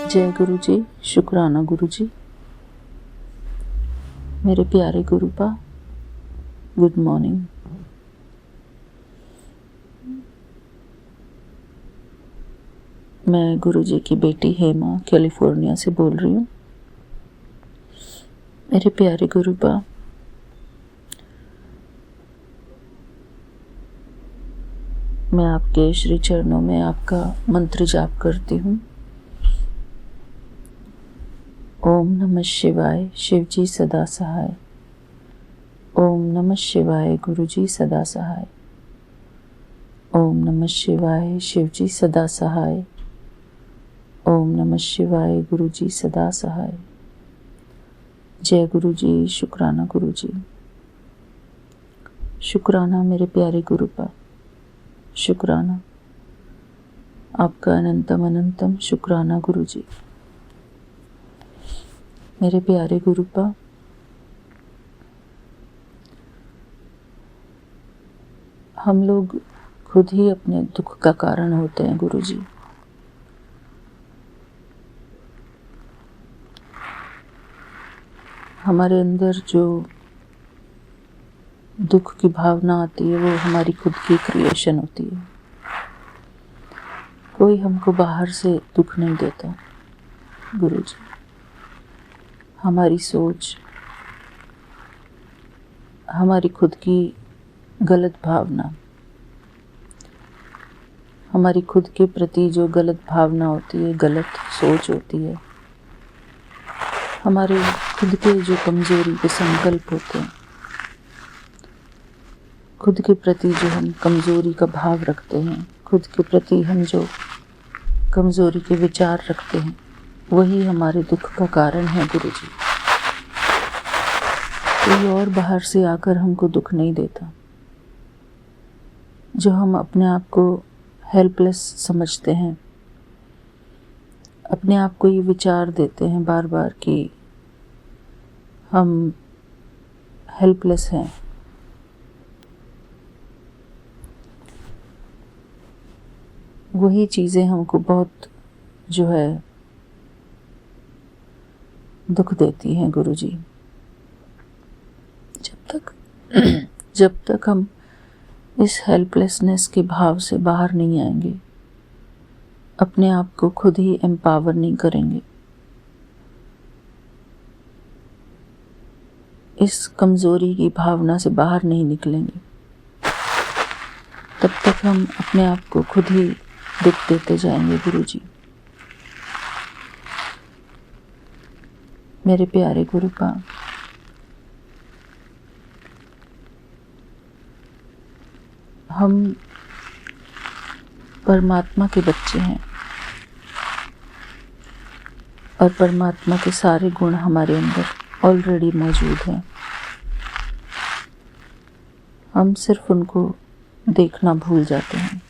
जय गुरु जी, शुक्राना गुरु जी। मेरे प्यारे गुरुपा, गुड मॉर्निंग। मैं गुरु जी की बेटी हेमा कैलिफोर्निया से बोल रही हूँ। मेरे प्यारे गुरुपा, मैं आपके श्री चरणों में आपका मंत्र जाप करती हूँ। ओम नमः शिवाय, शिव जी सदा सहाय। ओम नमः शिवाय, गुरु जी सदा सहाय। ओम नमः शिवाय, शिव जी सदा सहाय। ओम नमः शिवाय, गुरु जी सदा सहाय। जय गुरु जी, शुक्राना गुरु जी। शुक्राना मेरे प्यारे गुरुपा, शुक्राना आपका अनंतम अनंतम शुक्राना गुरु जी। मेरे प्यारे गुरुपा, हम लोग खुद ही अपने दुख का कारण होते हैं गुरु जी। हमारे अंदर जो दुख की भावना आती है वो हमारी खुद की क्रिएशन होती है। कोई हमको बाहर से दुख नहीं देता गुरु जी। हमारी सोच, हमारी खुद की गलत भावना, हमारी खुद के प्रति जो गलत भावना होती है, गलत सोच होती है, हमारे खुद के जो कमजोरी के संकल्प होते हैं, खुद के प्रति जो हम कमजोरी का भाव रखते हैं, खुद के प्रति हम जो कमजोरी के विचार रखते हैं, वही हमारे दुख का कारण है गुरु जी। कोई और बाहर से आकर हमको दुख नहीं देता। जो हम अपने आप को हेल्पलेस समझते हैं, अपने आप को ये विचार देते हैं बार बार कि हम हेल्पलेस हैं, वही चीज़ें हमको बहुत जो है दुख देती हैं गुरु जी। जब तक हम इस हेल्पलेसनेस के भाव से बाहर नहीं आएंगे, अपने आप को खुद ही एम्पावर नहीं करेंगे, इस कमजोरी की भावना से बाहर नहीं निकलेंगे, तब तक हम अपने आप को खुद ही दुख देते जाएंगे गुरु जी। मेरे प्यारे गुरुपा, हम परमात्मा के बच्चे हैं और परमात्मा के सारे गुण हमारे अंदर ऑलरेडी मौजूद हैं। हम सिर्फ उनको देखना भूल जाते हैं।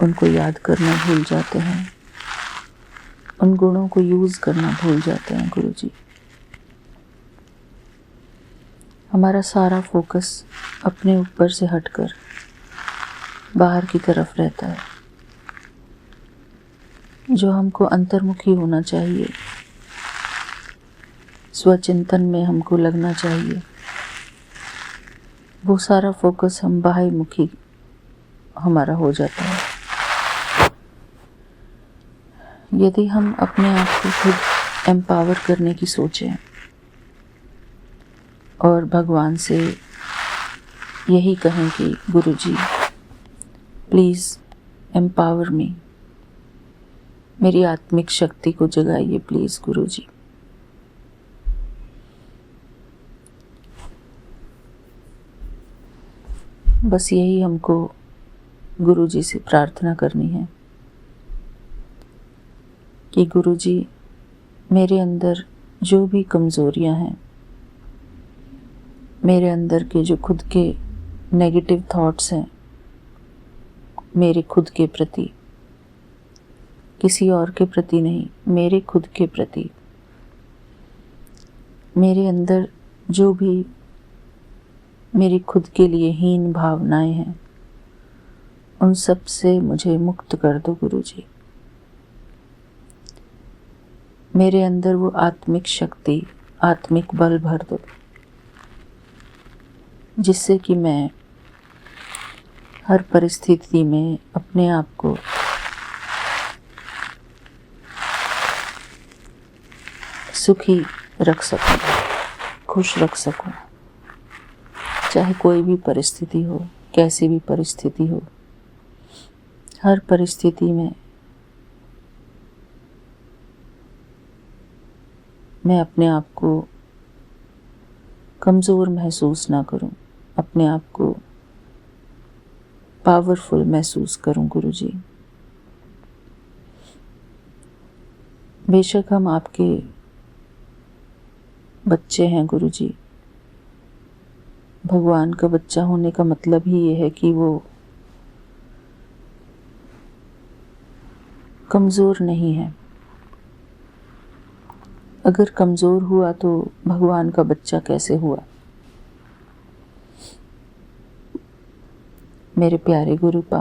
उनको याद करना भूल जाते हैं, उन गुणों को यूज़ करना भूल जाते हैं गुरु जी। हमारा सारा फोकस अपने ऊपर से हटकर बाहर की तरफ रहता है। जो हमको अंतर्मुखी होना चाहिए, स्वचिंतन में हमको लगना चाहिए, वो सारा फोकस हम बाह्यमुखी हमारा हो जाता है। यदि हम अपने आप को खुद एम्पावर करने की सोचें और भगवान से यही कहें कि गुरु जी प्लीज़ एम्पावर मी, मेरी आत्मिक शक्ति को जगाइए प्लीज़ गुरु जी। बस यही हमको गुरु जी से प्रार्थना करनी है कि गुरु जी, मेरे अंदर जो भी कमज़ोरियां हैं, मेरे अंदर के जो खुद के नेगेटिव थॉट्स हैं मेरे खुद के प्रति, किसी और के प्रति नहीं, मेरे खुद के प्रति, मेरे अंदर जो भी मेरी खुद के लिए हीन भावनाएं हैं, उन सब से मुझे मुक्त कर दो गुरु जी। मेरे अंदर वो आत्मिक शक्ति, आत्मिक बल भर दो, जिससे कि मैं हर परिस्थिति में अपने आप को सुखी रख सकूं, खुश रख सकूं। चाहे कोई भी परिस्थिति हो, कैसी भी परिस्थिति हो, हर परिस्थिति में मैं अपने आप को कमज़ोर महसूस ना करूं, अपने आप को पावरफुल महसूस करूं गुरु जी। बेशक हम आपके बच्चे हैं गुरु जी। भगवान का बच्चा होने का मतलब ही ये है कि वो कमज़ोर नहीं है। अगर कमज़ोर हुआ तो भगवान का बच्चा कैसे हुआ? मेरे प्यारे गुरुपा,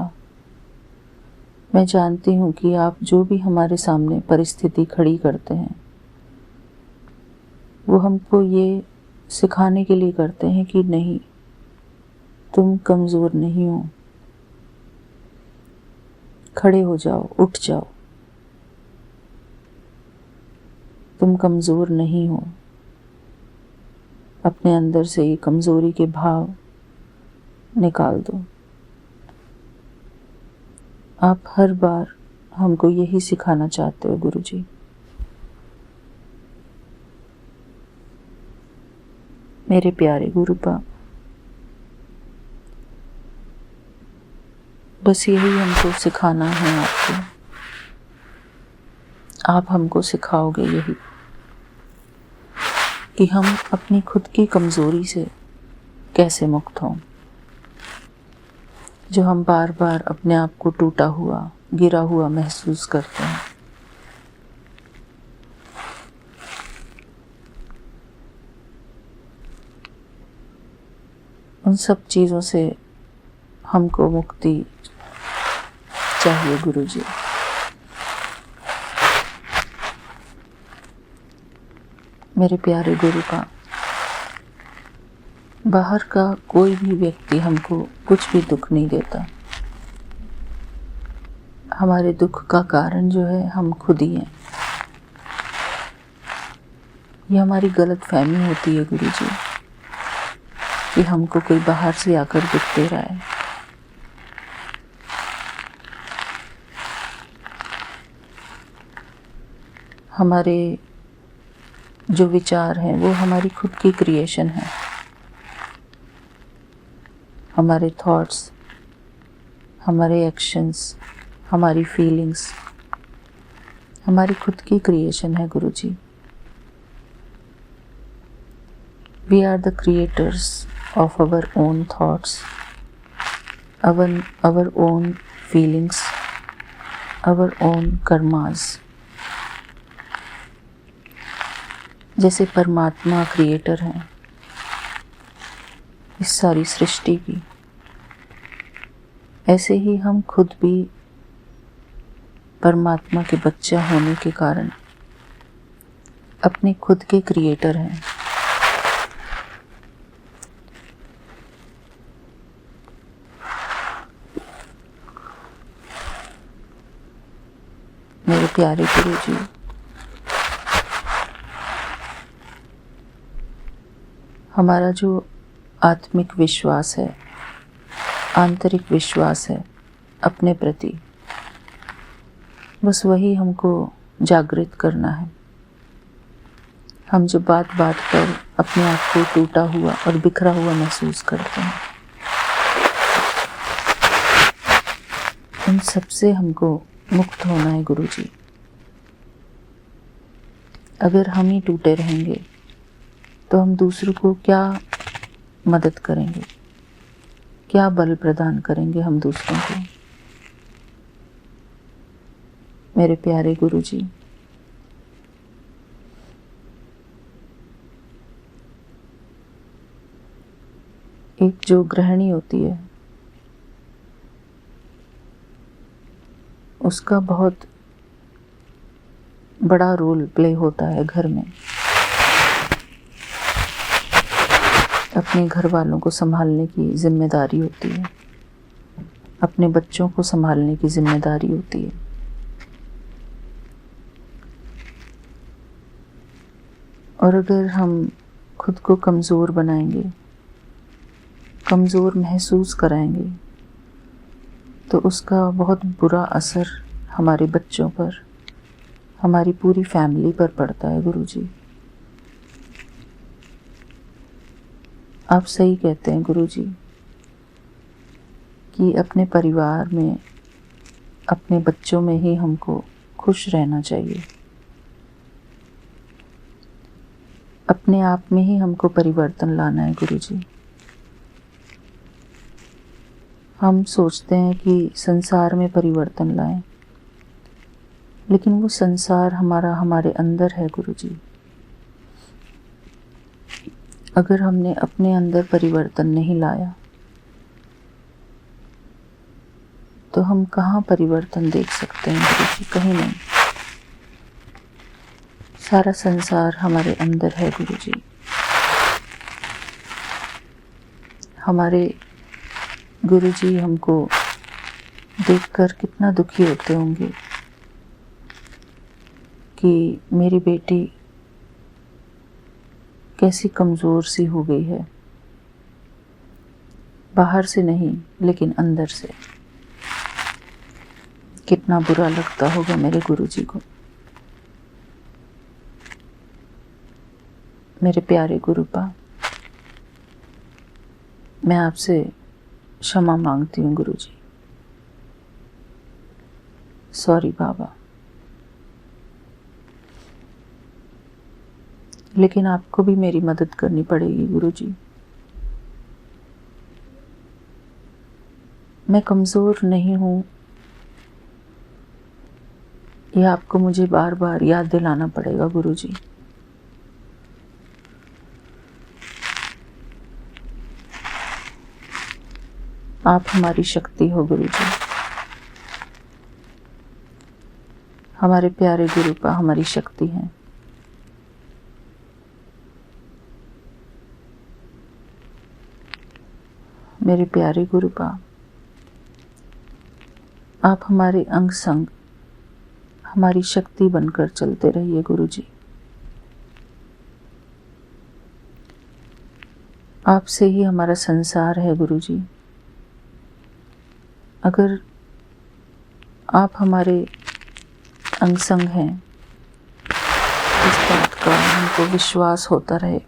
मैं जानती हूँ कि आप जो भी हमारे सामने परिस्थिति खड़ी करते हैं, वो हमको ये सिखाने के लिए करते हैं कि नहीं, तुम कमज़ोर नहीं हो, खड़े हो जाओ, उठ जाओ, तुम कमज़ोर नहीं हो। अपने अंदर से ये कमज़ोरी के भाव निकाल दो। आप हर बार हमको यही सिखाना चाहते हो गुरु जी। मेरे प्यारे गुरुपा, बस यही हमको सिखाना है आपको। आप हमको सिखाओगे यही कि हम अपनी खुद की कमज़ोरी से कैसे मुक्त हों, जो हम बार बार अपने आप को टूटा हुआ, गिरा हुआ महसूस करते हैं। उन सब चीज़ों से हमको मुक्ति चाहिए गुरु जी। मेरे प्यारे गुरुपा, बाहर का कोई भी व्यक्ति हमको कुछ भी दुख नहीं देता। हमारे दुख का कारण जो है हम खुद ही हैं। ये हमारी गलत फहमी होती है गुरु जी कि हमको कोई बाहर से आकर दुख दे रहा है। हमारे जो विचार हैं वो हमारी खुद की क्रिएशन है। हमारे थॉट्स, हमारे एक्शंस, हमारी फीलिंग्स हमारी खुद की क्रिएशन है गुरु जी। We are the creators of our own thoughts, our own feelings, our own karmas। जैसे परमात्मा क्रिएटर हैं इस सारी सृष्टि की, ऐसे ही हम खुद भी परमात्मा के बच्चा होने के कारण अपने खुद के क्रिएटर हैं। मेरे प्यारे गुरु जी, हमारा जो आत्मिक विश्वास है, आंतरिक विश्वास है अपने प्रति, बस वही हमको जागृत करना है। हम जो बात बात पर अपने आप को टूटा हुआ और बिखरा हुआ महसूस करते हैं, उन सब से हमको मुक्त होना है गुरु जी। अगर हम ही टूटे रहेंगे तो हम दूसरों को क्या मदद करेंगे, क्या बल प्रदान करेंगे हम दूसरों को? मेरे प्यारे गुरु जी, एक जो गृहिणी होती है उसका बहुत बड़ा रोल प्ले होता है घर में। अपने घर वालों को संभालने की जिम्मेदारी होती है, अपने बच्चों को संभालने की जिम्मेदारी होती है। और अगर हम खुद को कमज़ोर बनाएंगे, कमज़ोर महसूस कराएंगे, तो उसका बहुत बुरा असर हमारे बच्चों पर, हमारी पूरी फैमिली पर पड़ता है। गुरुजी, आप सही कहते हैं गुरुजी कि अपने परिवार में, अपने बच्चों में ही हमको खुश रहना चाहिए। अपने आप में ही हमको परिवर्तन लाना है गुरुजी। हम सोचते हैं कि संसार में परिवर्तन लाएं, लेकिन वो संसार हमारे अंदर है गुरुजी। अगर हमने अपने अंदर परिवर्तन नहीं लाया तो हम कहाँ परिवर्तन देख सकते हैं गुरुजी? कहीं नहीं। सारा संसार हमारे अंदर है गुरुजी। हमारे गुरुजी हमको देखकर कितना दुखी होते होंगे कि मेरी बेटी कैसी कमज़ोर सी हो गई है, बाहर से नहीं लेकिन अंदर से। कितना बुरा लगता होगा मेरे गुरुजी को। मेरे प्यारे गुरुपा, मैं आपसे क्षमा मांगती हूँ गुरुजी। सॉरी बाबा। लेकिन आपको भी मेरी मदद करनी पड़ेगी गुरुजी। मैं कमज़ोर नहीं हूँ, यह आपको मुझे बार बार याद दिलाना पड़ेगा गुरुजी। आप हमारी शक्ति हो गुरुजी। हमारे प्यारे गुरुपा हमारी शक्ति हैं। मेरे प्यारे गुरुपा, आप हमारे अंग संग, हमारी शक्ति बनकर चलते रहिए गुरुजी। आपसे ही हमारा संसार है गुरुजी। अगर आप हमारे अंग संग हैं, इस बात का हमको विश्वास होता रहे,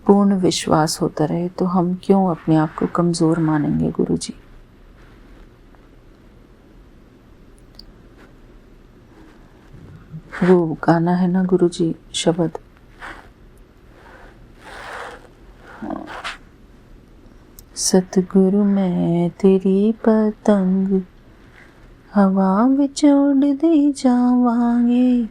पूर्ण विश्वास होता रहे, तो हम क्यों अपने आप को कमज़ोर मानेंगे गुरुजी? वो गाना है ना गुरुजी, शब्द, सतगुरु मैं तेरी पतंग हवा विच उड़दी जावांगे,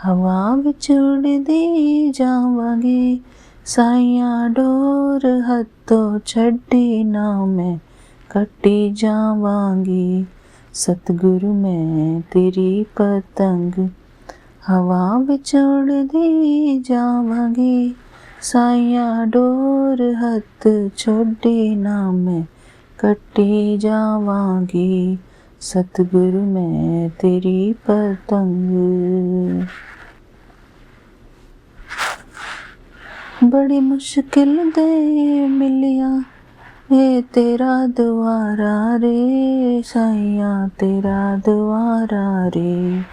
हवा विच उड़दी जावांगे, साइया डोर हथों छड्डी ना मैं कट्टी जावांगी। सतगुरु मैं तेरी पतंग हवा विच उड़दी जावांगी, साइया डोर हथ छोड़ी ना मैं कट्टी जावांगी। सतगुरु मैं तेरी पतंग। बड़ी मुश्किल दे मिलिया ए तेरा द्वारा रे, साइया तेरा द्वारा रे।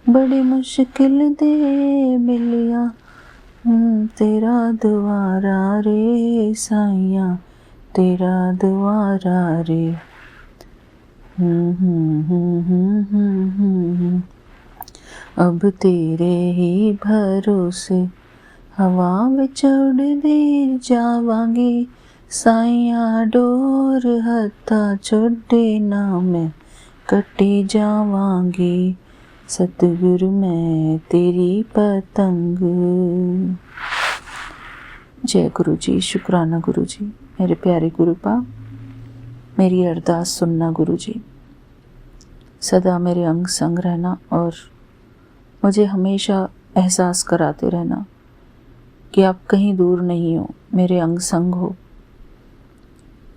बड़ी मुश्किल दे मिलिया तेरा द्वारा रे, साइया तेरा द्वारा रे। अब तेरे ही भरोसे हवा विच उड़दी जावांगी, साइया डोर हथा छोड़े ना मैं कट्टी जावांगी। सतगुरु मैं तेरी पतंग। जय गुरु जी। शुक्राना गुरु जी। मेरे प्यारे गुरुपा, मेरी अरदास सुनना गुरु जी। सदा मेरे अंग संग रहना और मुझे हमेशा एहसास कराते रहना कि आप कहीं दूर नहीं हो, मेरे अंग संग हो।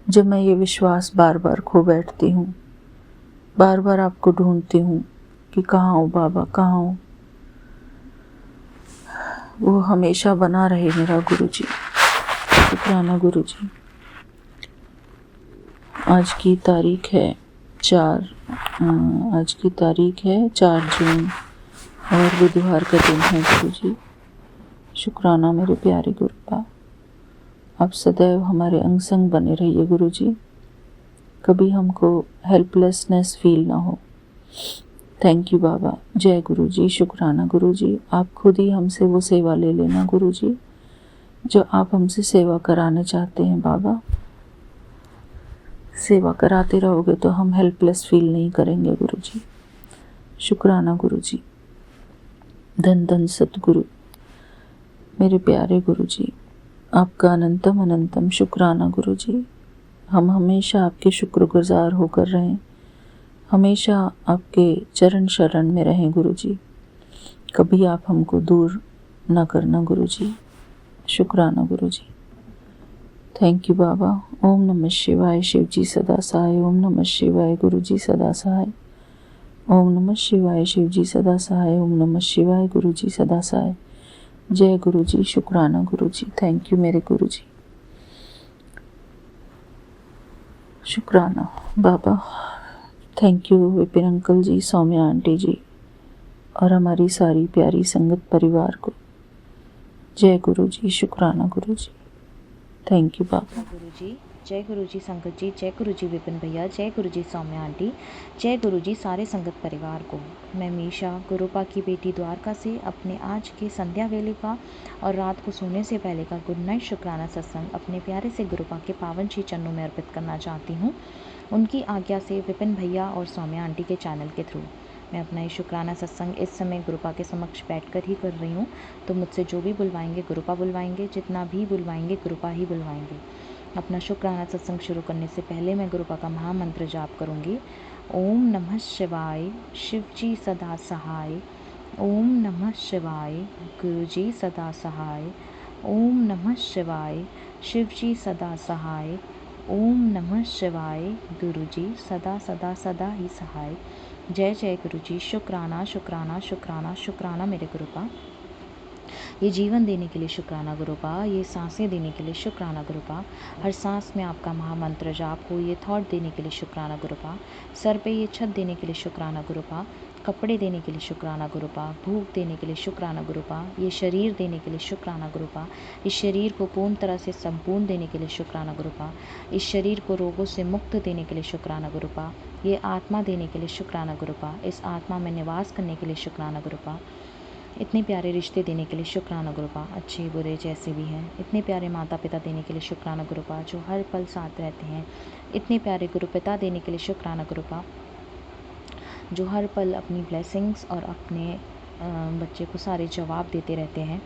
जब मैं ये विश्वास बार बार खो बैठती हूँ, बार बार आपको ढूंढती हूँ कि कहाँ हो बाबा, कहाँ हो, वो हमेशा बना रहे मेरा गुरुजी। शुक्राना गुरुजी। आज की तारीख है 4 जून और बुधवार का दिन है गुरुजी। शुक्राना मेरे प्यारे गुरुपा, आप सदैव हमारे अंग संग बने रहिए गुरुजी। कभी हमको हेल्पलेसनेस फील ना हो। थैंक यू बाबा। जय गुरुजी। शुक्राना गुरुजी। आप खुद ही हमसे वो सेवा ले लेना गुरुजी जो आप हमसे सेवा कराना चाहते हैं बाबा। सेवा कराते रहोगे तो हम हेल्पलेस फील नहीं करेंगे गुरुजी। शुक्राना गुरुजी। धन धन सतगुरु मेरे प्यारे गुरुजी, आपका अनंतम अनंतम शुक्राना गुरुजी। हम हमेशा आपके शुक्रगुजार होकर रहें, हमेशा आपके चरण शरण में रहें गुरुजी। कभी आप हमको दूर न करना गुरुजी। शुक्राना गुरुजी। थैंक यू बाबा। ओम नमः शिवाय। शिव जी सदा सहाय। ओम नमः शिवाय। गुरु जी सदा सहाय। ओम नमः शिवाय। शिव जी सदा सहाय। ओम नमः शिवाय। गुरु जी सदा सहाय। जय गुरु जी। शुक्राना गुरु जी। थैंक यू मेरे गुरु जी। शुक्राना बाबा। Thank you Vipin uncle ji, Saumya aunty ji और हमारी सारी प्यारी संगत परिवार को। जय गुरु जी। शुक्राना गुरु जी। थैंक यू बाबा। गुरु जी। जय गुरु जी संगत जी। जय गुरु जी विपिन भैया। जय गुरु जी सौम्या आंटी। जय गुरु जी सारे संगत परिवार को। मैं मीशा गुरुपा की बेटी द्वारका से अपने आज के संध्या वेले का और रात को सोने से पहले का गुड नाइट शुक्राना सत्संग अपने प्यारे से गुरुपा के पावन श्री चरणों में अर्पित करना चाहती हूँ। उनकी आज्ञा से विपिन भैया और सौम्या आंटी के चैनल के थ्रू मैं अपना ये शुक्राना सत्संग इस समय गुरुपा के समक्ष बैठकर ही कर रही हूँ। तो मुझसे जो भी बुलवाएंगे गुरुपा बुलवाएंगे, जितना भी बुलवाएंगे गुरुपा ही बुलवाएंगे। अपना शुक्राना सत्संग शुरू करने से पहले मैं गुरुपा का महामंत्र जाप करूँगी। ओम नमः शिवाय। शिव जी सदा सहाय। ओम नमः शिवाय। गुरु जी सदा सहाय। ओम नमः शिवाय। शिव जी सदा सहाय। ओम नमः शिवाय। गुरु जी सदा सदा सदा ही सहाय। जय जय गुरु जी। शुक्राना शुक्राना शुक्राना शुक्राना मेरे गुरुपा। ये जीवन देने के लिए शुक्राना गुरुपा, ये सांसें देने के लिए शुक्राना गुरुपा, हर सांस में आपका महामंत्र जाप हो ये थॉट देने के लिए शुक्राना गुरुपा, सर पे ये छत देने के लिए शुक्राना गुरुपा, कपड़े देने के लिए शुक्राना गुरुपा, भूख देने के लिए शुक्राना गुरुपा, ये शरीर देने के लिए शुक्राना गुरुपा, इस शरीर को पूर्ण तरह से संपूर्ण देने के लिए शुक्राना गुरुपा, इस शरीर को रोगों से मुक्त देने के लिए शुक्राना गुरुपा, ये आत्मा देने के लिए शुक्राना गुरुपा, इस आत्मा में निवास करने के लिए शुक्राना गुरुपा, इतने प्यारे रिश्ते देने के लिए शुक्राना गुरुपा, अच्छे बुरे जैसे भी हैं, इतने प्यारे माता पिता देने के लिए शुक्राना गुरुपा जो हर पल साथ रहते हैं, इतने प्यारे गुरु पिता देने के लिए शुक्राना गुरुपा जो हर पल अपनी ब्लेसिंग्स और अपने बच्चे को सारे जवाब देते रहते हैं,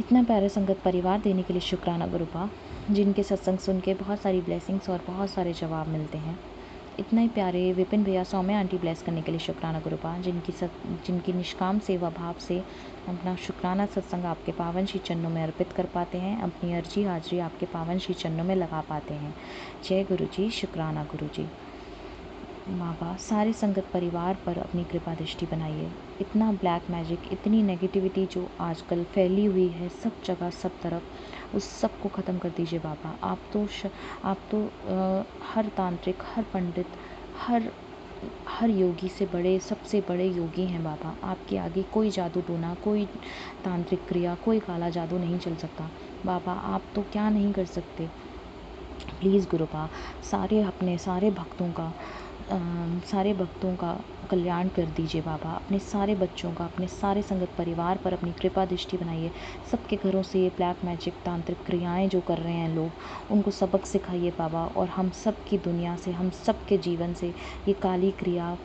इतना प्यारे संगत परिवार देने के लिए शुक्राना गुरुपा जिनके सत्संग सुन के बहुत सारी ब्लेसिंग्स और बहुत सारे जवाब मिलते हैं, इतना ही प्यारे विपिन भैया सौम्या आंटी ब्लेस करने के लिए शुक्राना गुरुपा जिनकी निष्काम सेवा भाव से अपना शुक्राना सत्संग आपके पावन श्री चरणों में अर्पित कर पाते हैं, अपनी अर्जी हाजिरी आपके पावन श्री चरणों में लगा पाते हैं। जय गुरु जी। शुक्राना गुरु जी। बाबा सारे संगत परिवार पर अपनी कृपा दृष्टि बनाइए। इतना ब्लैक मैजिक, इतनी नेगेटिविटी जो आजकल फैली हुई है सब जगह सब तरफ, उस सब को ख़त्म कर दीजिए बाबा। आप तो हर तांत्रिक, हर पंडित, हर योगी से बड़े, सबसे बड़े योगी हैं बाबा। आपके आगे कोई जादू टोना, कोई तांत्रिक क्रिया, कोई काला जादू नहीं चल सकता बाबा। आप तो क्या नहीं कर सकते। प्लीज़ गुरुपा अपने सारे भक्तों का कल्याण कर दीजिए बाबा। अपने सारे बच्चों का, अपने सारे संगत परिवार पर अपनी कृपा दृष्टि बनाइए। सबके घरों से ये ब्लैक मैजिक तांत्रिक क्रियाएं जो कर रहे हैं लोग, उनको सबक सिखाइए बाबा। और हम सब की दुनिया से, हम सब के जीवन से ये काली क्रिया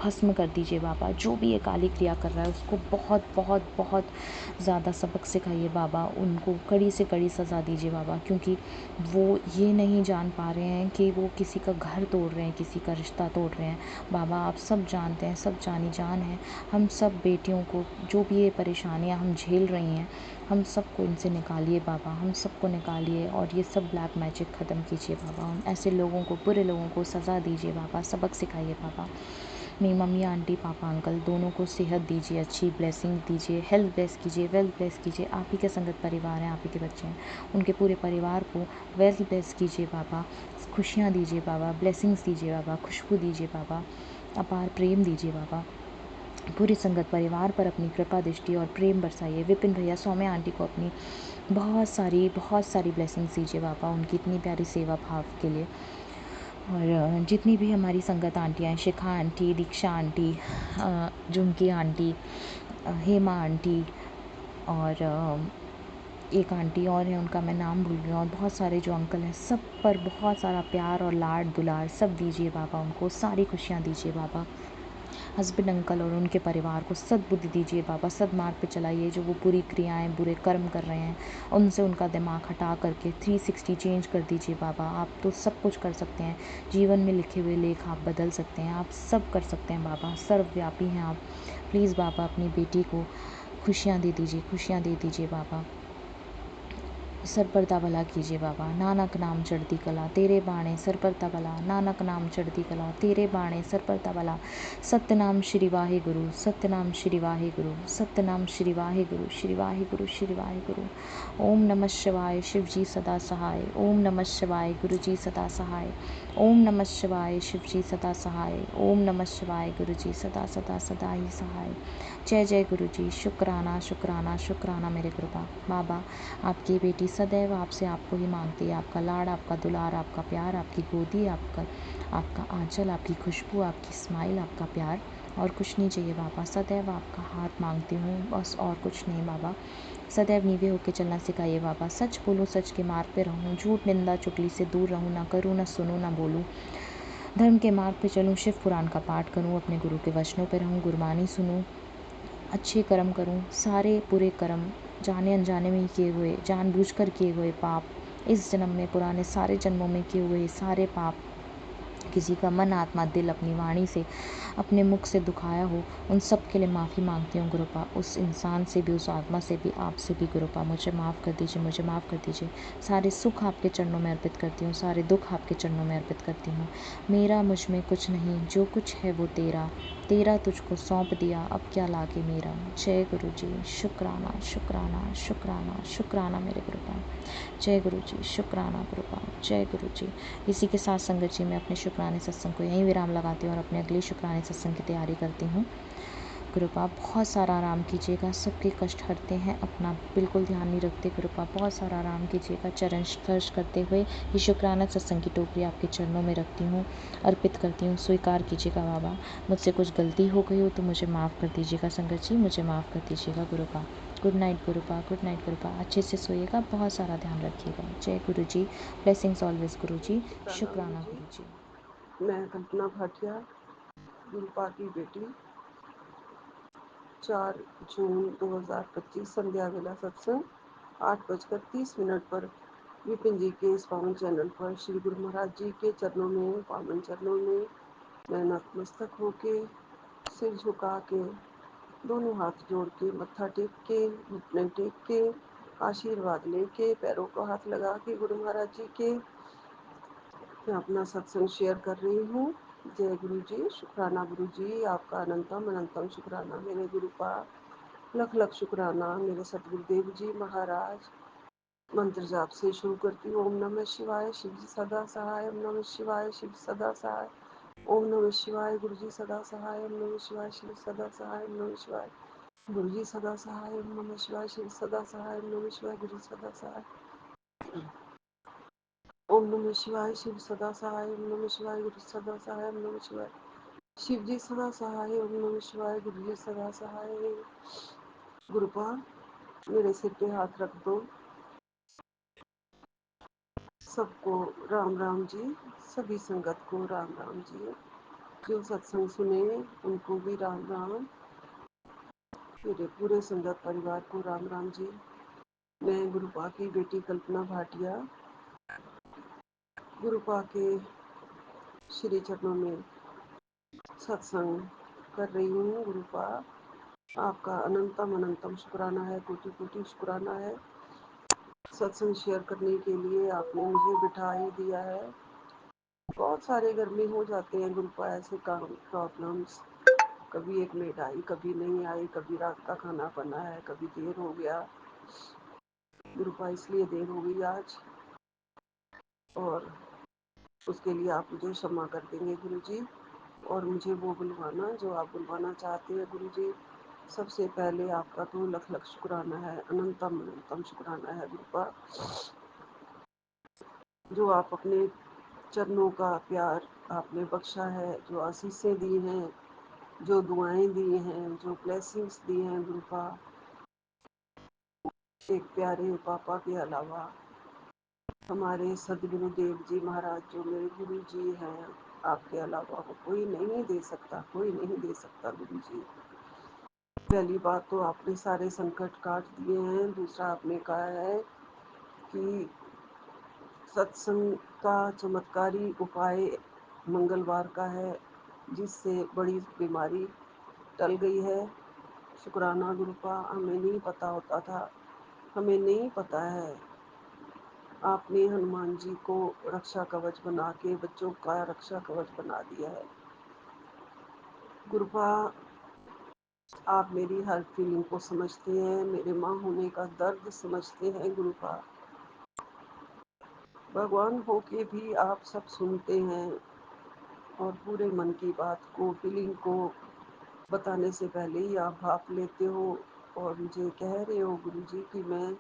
भस्म कर दीजिए बाबा। जो भी ये काली क्रिया कर रहा है उसको बहुत बहुत बहुत ज़्यादा सबक सिखाइए बाबा, उनको कड़ी से कड़ी सज़ा दीजिए बाबा, क्योंकि वो ये नहीं जान पा रहे हैं कि वो किसी का घर तोड़ रहे हैं, किसी का रिश्ता तोड़ रहे हैं। बाबा आप सब जानते हैं, सब जानी जान है। हम सब बेटियों को जो भी ये परेशानियाँ हम झेल रही हैं, हम सबको इनसे निकालिए बाबा, हम सबको निकालिए और ये सब ब्लैक मैजिक ख़त्म कीजिए बाबा। उन ऐसे लोगों को, बुरे लोगों को सज़ा दीजिए बाबा, सबक सिखाइए बाबा। मेरी मम्मी आंटी पापा अंकल दोनों को सेहत दीजिए, अच्छी ब्लेसिंग दीजिए, हेल्थ ब्लेस कीजिए, वेल्थ ब्लेस कीजिए। आप ही के संगत परिवार हैं, आप ही के बच्चे हैं, उनके पूरे परिवार को वेल्थ ब्लेस कीजिए बाबा, खुशियाँ दीजिए बाबा, ब्लेसिंग्स दीजिए बाबा, खुशबू दीजिए बाबा, अपार प्रेम दीजिए बाबा। पूरी संगत परिवार पर अपनी कृपा दृष्टि और प्रेम बरसाइए। विपिन भैया, सौम्या आंटी को अपनी बहुत सारी ब्लेसिंग्स दीजिए बाबा, उनकी इतनी प्यारी सेवा भाव के लिए। और जितनी भी हमारी संगत आंटियाँ हैं, शिखा आंटी, दीक्षा आंटी, झुमकी आंटी, हेमा आंटी और एक आंटी और है, उनका मैं नाम भूल गई, और बहुत सारे जो अंकल हैं, सब पर बहुत सारा प्यार और लाड दुलार सब दीजिए बाबा, उनको सारी खुशियाँ दीजिए बाबा। हस्बैंड अंकल और उनके परिवार को सद्बुद्धि दीजिए बाबा, सदमार्ग पे चलाइए। जो वो बुरी क्रियाएं, बुरे कर्म कर रहे हैं, उनसे उनका दिमाग हटा करके 360 चेंज कर दीजिए बाबा। आप तो सब कुछ कर सकते हैं, जीवन में लिखे हुए लेख आप बदल सकते हैं, आप सब कर सकते हैं बाबा, सर्वव्यापी हैं आप। प्लीज़ बाबा अपनी बेटी को खुशियाँ दे दीजिए, खुशियाँ दे दीजिए बाबा। सर पर तबला कीजिए बाबा। नानक नाम चढ़ती कला तेरे बाणे सर पर तबला, नानक नाम चढ़ती कला तेरे बाणे सर पर तबला। सत्यनाम श्री वाहे गुरु, सत्यनाम श्री वाहे गुरु, सत्यनाम श्री वाहे गुरु, श्री वाहे गुरु, श्री वाहे गुरु। ओम नमः शिवाय, शिव जी सदा सहाय। ओम नमः शिवाय, गुरु जी सदा सहाय। ओम नमः शिवाय, शिव जी सदा सहाय। ओम नमः शिवाय, गुरु जी सदा सदा सदा ही सहाय। जय जय गुरु जी। शुक्राना शुक्राना शुक्राना मेरे कृपा बाबा। आपकी बेटी सदैव आपसे आपको ही मांगती है, आपका लाड़, आपका दुलार, आपका प्यार, आपकी गोदी, आपका आंचल, आपकी खुशबू, आपकी स्माइल, आपका प्यार, और कुछ नहीं चाहिए बाबा। सदैव आपका हाथ मांगती हूँ, बस और कुछ नहीं बाबा। सदैव नीवे होकर चलना सिखाइए बाबा। सच बोलूँ, सच के मार्ग पे रहूँ, झूठ निंदा चुगली से दूर रहूँ, ना करूँ, ना सुनूँ, ना बोलूँ, धर्म के मार्ग पे चलूँ, शिव पुराण का पाठ करूँ, अपने गुरु के वचनों पे रहूँ, गुरबानी सुनूँ, अच्छे कर्म करूं, सारे बुरे कर्म जाने अनजाने में किए हुए, जानबूझकर किए हुए पाप, इस जन्म में, पुराने सारे जन्मों में किए हुए सारे पाप, किसी का मन, आत्मा, दिल अपनी वाणी से, अपने मुख से दुखाया हो, उन सब के लिए माफ़ी मांगती हूँ गुरुपा। उस इंसान से भी, उस आत्मा से भी, आपसे भी गुरुपा, मुझे माफ़ कर दीजिए, मुझे माफ़ कर दीजिए। सारे सुख आपके चरणों में अर्पित करती हूँ, सारे दुख आपके चरणों में अर्पित करती हूँ। मेरा मुझ में कुछ नहीं, जो कुछ है वो तेरा, तेरा तुझको सौंप दिया, अब क्या लागे मेरा। जय गुरु जी। शुक्राना शुक्राना शुक्राना शुक्राना मेरे गुरुपा। जय गुरु जी। शुक्राना गुरुपा। जय गुरु जी। इसी के साथ संगत जी, मैं अपने शुक्राने सत्संग को यहीं विराम लगाती हूँ और अपने अगले शुक्राने सत्संग की तैयारी करती हूँ। गुरुपा बहुत सारा आराम कीजिएगा, सबके कष्ट हरते हैं, अपना बिल्कुल ध्यान नहीं रखते गुरुपा। बहुत सारा आराम कीजिएगा, चरण स्पर्श करते हुए ये शुक्राना सत्संग की टोकरी आपके चरणों में रखती हूँ, अर्पित करती हूँ। स्वीकार कीजिएगा बाबा, मुझसे कुछ गलती हो गई हो तो मुझे माफ़ कर दीजिएगा संगत जी, मुझे माफ़ कर दीजिएगा गुरुपा। Good night गुरुपा, good night गुरुपा। अच्छे से सोइएगा, बहुत सारा ध्यान रखिएगा। जय गुरु जी। ब्लेसिंग्स ऑलवेज गुरु जी। शुक्राना गुरु जी। मैं कल्पना भाटिया, गुरुपा की बेटी, 4 जून 2025 संध्या वेला सत्संग 8:30 पर विपिन जी के इस पावन चैनल पर श्री गुरु महाराज जी के चरणों में, पावन चरणों में मैं नतमस्तक होके, सिर झुका के, दोनों हाथ जोड़ के, मत्था टेक के, घुटने टेक के, आशीर्वाद लेके, पैरों को हाथ लगा के गुरु महाराज जी के मैं अपना सत्संग शेयर कर रही हूँ। जय गुरु जी। शुक्राना गुरु जी, आपका अनंतम अनंतम शुक्राना मेरे गुरुपा। लख लख शुक्राना मेरे सतगुरुदेव जी महाराज। मंत्र जाप से शुरू करती हूँ। ओम नमः शिवाय, शिव जी सदा सहाय। ओम नमः शिवाय, शिव सदा सहाय। ओम नमः शिवाय, गुरु जी सदा सहाय। ओम नमः शिवाय, शिव सदा सहाय। ओम नमः शिवाय, गुरु जी सदा सहाय। ओम नमः शिवाय, शिव सदा सहाय। ओम नमः शिवाय, गुरु जी सदा सहाय। ओम नमः शिवाय, शिव सदा सहाय। ओम नमः शिवाय, गुरु सदा सहाय। ओम नमः शिवाय, शिव जी सदा सहाय। ओम नमः शिवाय, गुरु जी सदा सहाय। गुरुपा मेरे सिर पे हाथ रख दो। सबको राम राम जी, सभी संगत को राम राम जी। जो सत्संग सुने उनको भी राम राम। मेरे पूरे संगत परिवार को राम राम जी। मैं गुरुपा की बेटी कल्पना भाटिया गुरुपा के श्री चरणों में सत्संग कर रही हूँ। गुरुपा आपका अनंतम अनंतम शुक्राना है, कोटि कोटि शुक्राना है। सत्संग शेयर करने के लिए आपने मुझे बिठा ही दिया है। बहुत सारे घर में हो जाते हैं गुरुपा ऐसे काम प्रॉब्लम्स। कभी एक मेड आई, कभी नहीं आई, कभी रात का खाना बना है, कभी देर हो गया। गुरुपा इसलिए देर हो गई आज, और उसके लिए आप मुझे क्षमा कर देंगे गुरुजी। और मुझे वो बुलवाना जो आप बुलवाना चाहते हैं गुरुजी। सबसे पहले आपका तो लख लख शुक्राना है, अनंतम अनंतम शुक्राना है गुरुपा। जो आप अपने चरणों का प्यार आपने बख्शा है, जो आशीषें दी हैं, जो दुआएं दी हैं, जो ब्लेसिंग्स दी हैं गुरुपा, एक प्यारे पापा के अलावा हमारे सदगुरु देव जी महाराज जो मेरे गुरु जी हैं, आपके अलावा वो कोई नहीं दे सकता, कोई नहीं दे सकता गुरु जी। पहली बात तो आपने सारे संकट काट दिए हैं। दूसरा आपने कहा है कि सत्संग का चमत्कारी उपाय मंगलवार का है, जिससे बड़ी बीमारी टल गई है। शुक्राना गुरुपा, हमें नहीं पता होता था, हमें नहीं पता है। आपने हनुमान जी को रक्षा कवच बना के बच्चों का रक्षा कवच बना दिया है गुरुपा। आप मेरी हर फीलिंग को समझते हैं, मेरे माँ होने का दर्द समझते हैं गुरुपा। भगवान होके भी आप सब सुनते हैं और पूरे मन की बात को, फीलिंग को बताने से पहले ही आप भाप लेते हो और मुझे कह रहे हो गुरुजी कि मैं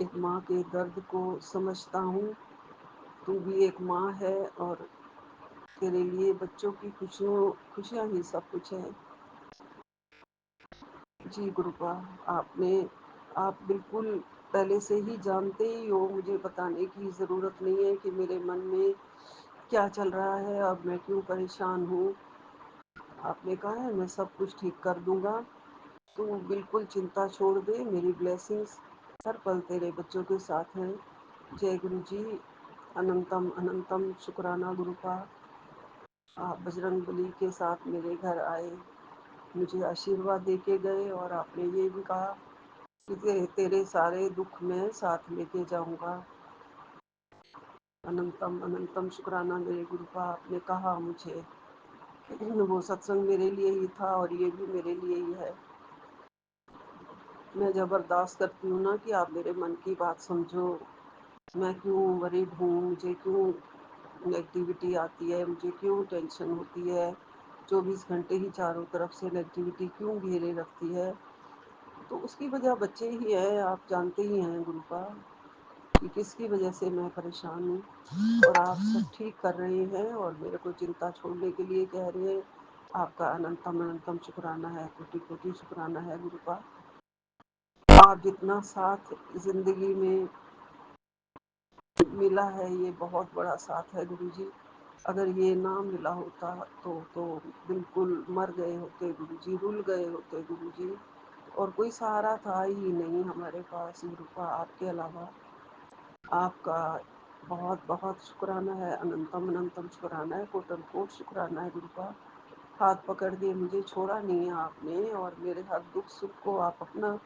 एक माँ के दर्द को समझता हूँ। तू भी एक माँ है और तेरे लिए बच्चों की खुशियाँ ही सब कुछ है। जी गुरुपा, आप बिल्कुल पहले से ही जानते ही हो, मुझे बताने की ज़रूरत नहीं है कि मेरे मन में क्या चल रहा है, अब मैं क्यों परेशान हूँ। आपने कहा है मैं सब कुछ ठीक कर दूंगा। तू बिल्कुल चिंता छोड़ दे, मेरी ब्लेसिंग्स हर पल तेरे बच्चों के साथ हैं। जय गुरु जी। अनंतम अनंतम शुक्राना गुरुपा। आप बजरंग बली के साथ मेरे घर आए, मुझे आशीर्वाद दे के गए और आपने ये भी कहा कि तेरे सारे दुख मैं साथ लेके जाऊंगा। अनंतम अनंतम शुक्राना मेरे गुरुपा। आपने कहा मुझे, वो सत्संग मेरे लिए ही था और ये भी मेरे लिए ही है। मैं जबरदस्त करती हूँ ना कि आप मेरे मन की बात समझो। मैं क्यों वरीड हूँ, मुझे क्यों नेगेटिविटी आती है, मुझे क्यों टेंशन होती है, 24 घंटे ही चारों तरफ से नेगेटिविटी क्यों घेरे रखती है। तो उसकी वजह बच्चे ही है, आप जानते ही हैं गुरुपा कि किसकी वजह से मैं परेशान हूँ। और आप सब ठीक कर रहे हैं और मेरे को चिंता छोड़ने के लिए कह रहे हैं। आपका अनंतम अनंतम शुक्राना है, कोटि कोटि शुक्राना है गुरुपा। आप जितना साथ जिंदगी में मिला है, ये बहुत बड़ा साथ है गुरुजी। अगर ये ना मिला होता तो बिल्कुल मर गए होते गुरुजी, रुल गए होते गुरुजी। और कोई सहारा था ही नहीं हमारे पास गुरुपा आपके अलावा। आपका बहुत बहुत शुक्राना है, अनंतम अनंतम शुक्राना है, कोटन कोट शुक्राना है गुरुपा। हाथ पकड़ के मुझे छोड़ा नहीं है आपने, और मेरे हर दुख सुख को आप अपना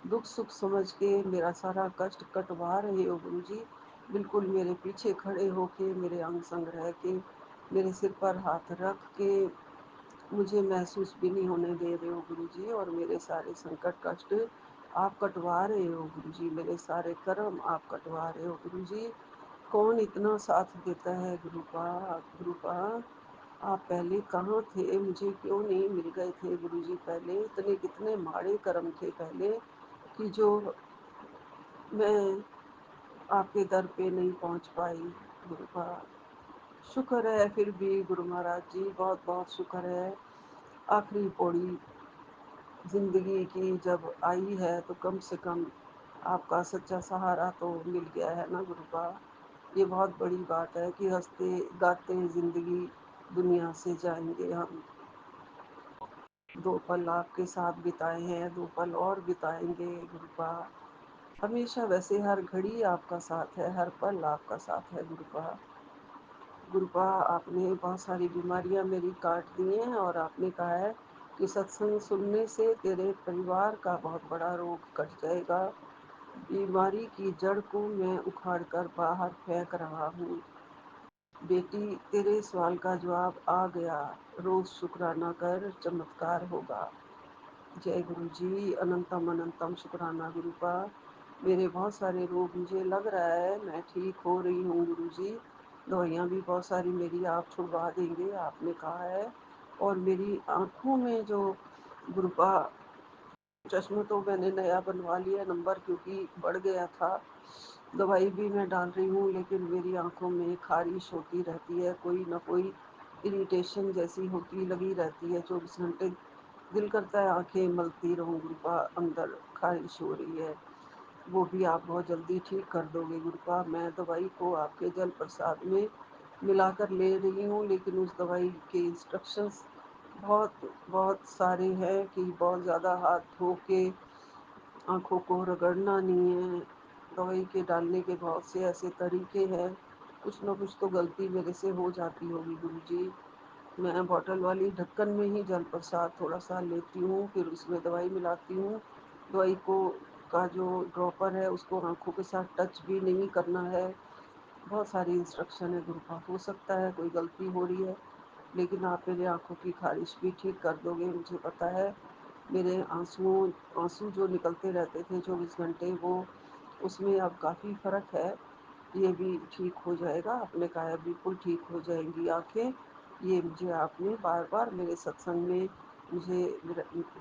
दुख सुख समझ के मेरा सारा कष्ट कटवा रहे हो गुरुजी। बिल्कुल मेरे पीछे खड़े होके, मेरे अंग संग रह के, मेरे सिर पर हाथ रख के मुझे महसूस भी नहीं होने दे रहे हो गुरुजी। और मेरे सारे संकट कष्ट आप कटवा रहे हो गुरुजी, मेरे सारे कर्म आप कटवा रहे हो गुरुजी। कौन इतना साथ देता है गुरुपा। गुरुपा आप पहले कहाँ थे, मुझे क्यों नहीं मिल गए थे गुरुजी। पहले इतने कितने माड़े कर्म थे पहले कि जो मैं आपके दर पे नहीं पहुँच पाई गुरुपा। शुक्र है फिर भी गुरु महाराज जी, बहुत बहुत शुक्र है। आखिरी पौड़ी जिंदगी की जब आई है तो कम से कम आपका सच्चा सहारा तो मिल गया है ना गुरुपा। ये बहुत बड़ी बात है कि हंसते गाते जिंदगी दुनिया से जाएंगे हम। 2 पल आपके साथ बिताए हैं, 2 पल और बिताएंगे गुरुपा। हमेशा वैसे हर घड़ी आपका साथ है, हर पल आपका साथ है गुरुपा। गुरुपा, आपने बहुत सारी बीमारियां मेरी काट दी हैं और आपने कहा है कि सत्संग सुनने से तेरे परिवार का बहुत बड़ा रोग कट जाएगा। बीमारी की जड़ को मैं उखाड़ कर बाहर फेंक रहा हूँ। बेटी, तेरे सवाल का जवाब आ गया। रोज शुक्राना कर, चमत्कार होगा। जय गुरु जी। अनंतम अनंतम शुक्राना गुरुपा। मेरे बहुत सारे रोग, मुझे लग रहा है मैं ठीक हो रही हूँ गुरु जी। दवाइयाँ भी बहुत सारी मेरी आप छुड़वा देंगे, आपने कहा है। और मेरी आँखों में जो गुरुपा, चश्मा तो मैंने नया बनवा लिया नंबर, क्योंकि बढ़ गया था। दवाई भी मैं डाल रही हूँ, लेकिन मेरी आंखों में खारिश होती रहती है, कोई ना कोई इरिटेशन जैसी होती लगी रहती है 24 घंटे। दिल करता है आंखें मलती रहूं गुरुपा, अंदर खारिश हो रही है। वो भी आप बहुत जल्दी ठीक कर दोगे गुरुपा। मैं दवाई को आपके जल प्रसाद में मिलाकर ले रही हूँ, लेकिन उस दवाई के इंस्ट्रक्शंस बहुत बहुत सारे हैं कि बहुत ज़्यादा हाथ धो के आँखों को रगड़ना नहीं है। दवाई के डालने के बहुत से ऐसे तरीके हैं, कुछ ना कुछ तो गलती मेरे से हो जाती होगी गुरुजी। मैं बॉटल वाली ढक्कन में ही जल प्रसाद थोड़ा सा लेती हूँ, फिर उसमें दवाई मिलाती हूँ। दवाई को का जो ड्रॉपर है उसको आँखों के साथ टच भी नहीं करना है। बहुत सारी इंस्ट्रक्शन है गुरुपा। हो सकता है कोई गलती हो रही है, लेकिन आप मेरे आँखों की खारिश भी ठीक कर दोगे, मुझे पता है। मेरे आंसू जो निकलते रहते थे 24 घंटे, वो उसमें अब काफ़ी फ़र्क है। ये भी ठीक हो जाएगा, आपने कहा है बिल्कुल ठीक हो जाएंगी आंखें। ये मुझे आपने बार बार मेरे सत्संग में मुझे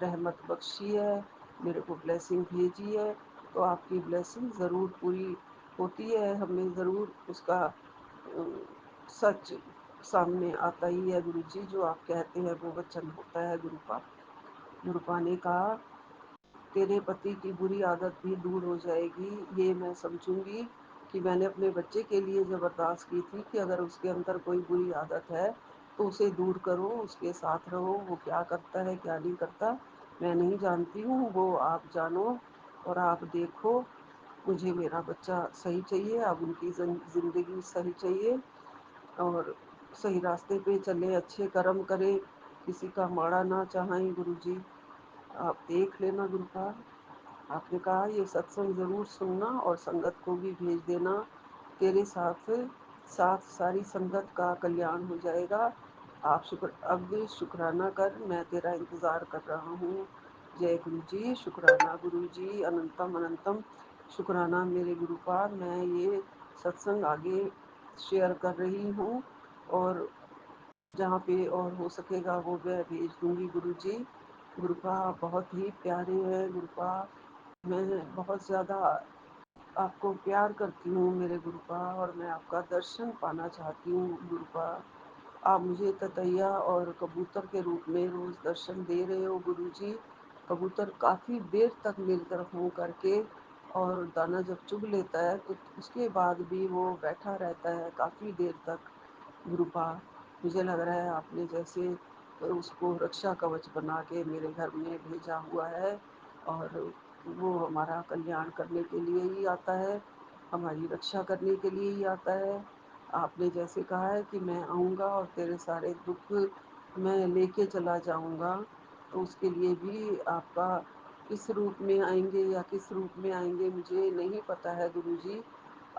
रहमत बख्शी है, मेरे को ब्लेसिंग भेजी है। तो आपकी ब्लेसिंग ज़रूर पूरी होती है, हमें ज़रूर उसका सच सामने आता ही है गुरु जी। जो आप कहते हैं वो वचन होता है गुरुपा। गुरुपा ने कहा तेरे पति की बुरी आदत भी दूर हो जाएगी। ये मैं समझूंगी कि मैंने अपने बच्चे के लिए जब अरदास की थी कि अगर उसके अंदर कोई बुरी आदत है तो उसे दूर करो, उसके साथ रहो। वो क्या करता है क्या नहीं करता मैं नहीं जानती हूँ, वो आप जानो और आप देखो। मुझे मेरा बच्चा सही चाहिए, अब उनकी ज़िंदगी सही चाहिए और सही रास्ते पे चले, अच्छे कर्म करे, किसी का माड़ा ना चाहें गुरुजी। आप देख लेना गुरुपा। आपने कहा ये सत्संग ज़रूर सुनना और संगत को भी भेज देना। तेरे साथ साथ सारी संगत का कल्याण हो जाएगा। आप अब शुक्राना कर, मैं तेरा इंतज़ार कर रहा हूँ। जय गुरु जी। शुक्राना गुरु जी। अनंतम अनंतम शुक्राना मेरे गुरुपा। मैं ये सत्संग आगे शेयर कर रही हूँ और जहाँ पे और हो सकेगा वो मैं भेज दूंगी गुरु जी। गुरुपा आप बहुत ही प्यारे हैं गुरुपा। मैं बहुत ज़्यादा आपको प्यार करती हूँ मेरे गुरुपा, और मैं आपका दर्शन पाना चाहती हूँ गुरुपा। आप मुझे ततैया और कबूतर के रूप में रोज़ दर्शन दे रहे हो गुरु जी। कबूतर काफ़ी देर तक मेरी तरफ मुँह करके और दाना जब चुग लेता है तो उसके बाद भी वो बैठा रहता है काफ़ी देर तक गुरुपा। मुझे लग रहा है आपने जैसे उसको रक्षा कवच बना के मेरे घर में भेजा हुआ है, और वो हमारा कल्याण करने के लिए ही आता है, हमारी रक्षा करने के लिए ही आता है। आपने जैसे कहा है कि मैं आऊँगा और तेरे सारे दुख मैं लेके चला जाऊँगा, तो उसके लिए भी आपका किस रूप में आएंगे या किस रूप में आएंगे मुझे नहीं पता है गुरुजी।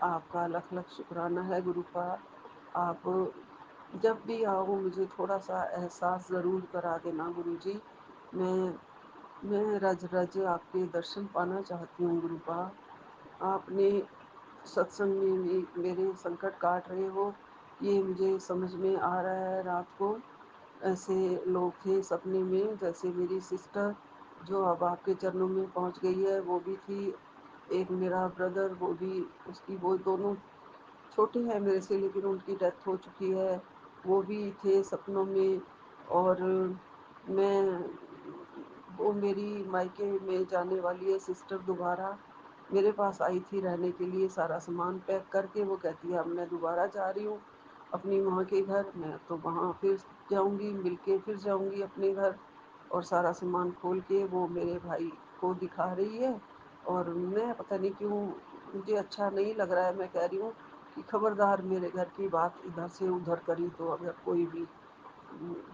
आपका लख लख शुक्राना है गुरुपा। आप जब भी आओ मुझे थोड़ा सा एहसास ज़रूर करा देना गुरुजी। मैं रज रज आपके दर्शन पाना चाहती हूँ गुरुपा। आपने सत्संग में मेरे संकट काट रहे हो, ये मुझे समझ में आ रहा है। रात को ऐसे लोग थे सपने में, जैसे मेरी सिस्टर जो अब आपके चरणों में पहुंच गई है वो भी थी। एक मेरा ब्रदर, वो भी, उसकी वो दोनों छोटे हैं मेरे से लेकिन उनकी डेथ हो चुकी है, वो भी थे सपनों में। और मैं वो मेरी मायके में जाने वाली है सिस्टर, दोबारा मेरे पास आई थी रहने के लिए, सारा सामान पैक करके। वो कहती है अब मैं दोबारा जा रही हूँ, अपनी माँ के घर। मैं तो वहाँ फिर जाऊँगी, मिल के फिर जाऊँगी अपने घर, और सारा सामान खोल के वो मेरे भाई को दिखा रही है। और मैं पता नहीं क्यों, मुझे अच्छा नहीं लग रहा है। मैं कह रही हूँ कि खबरदार मेरे घर की बात इधर से उधर करी तो अगर कोई भी,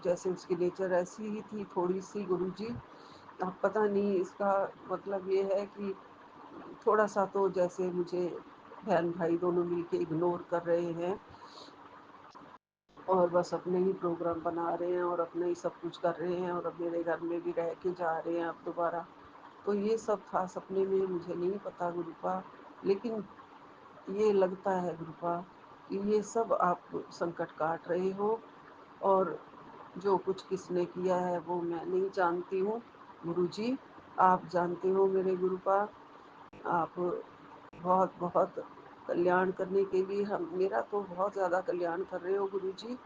जैसे उसकी नेचर ऐसी ही थी थोड़ी सी गुरुजी। अब पता नहीं इसका मतलब ये है कि थोड़ा सा तो जैसे मुझे बहन भाई दोनों मिलके इग्नोर कर रहे हैं और बस अपने ही प्रोग्राम बना रहे हैं और अपने ही सब कुछ कर रहे हैं, और अब मेरे घर में भी रह के जा रहे हैं अब दोबारा। तो ये सब था सपने में, मुझे नहीं पता गुरुपा, लेकिन ये लगता है गुरुपा कि ये सब आप संकट काट रहे हो, और जो कुछ किसने किया है वो मैं नहीं जानती हूँ गुरुजी, आप जानते हो मेरे गुरुपा। आप बहुत बहुत कल्याण करने के लिए, हम मेरा तो बहुत ज़्यादा कल्याण कर रहे हो गुरुजी।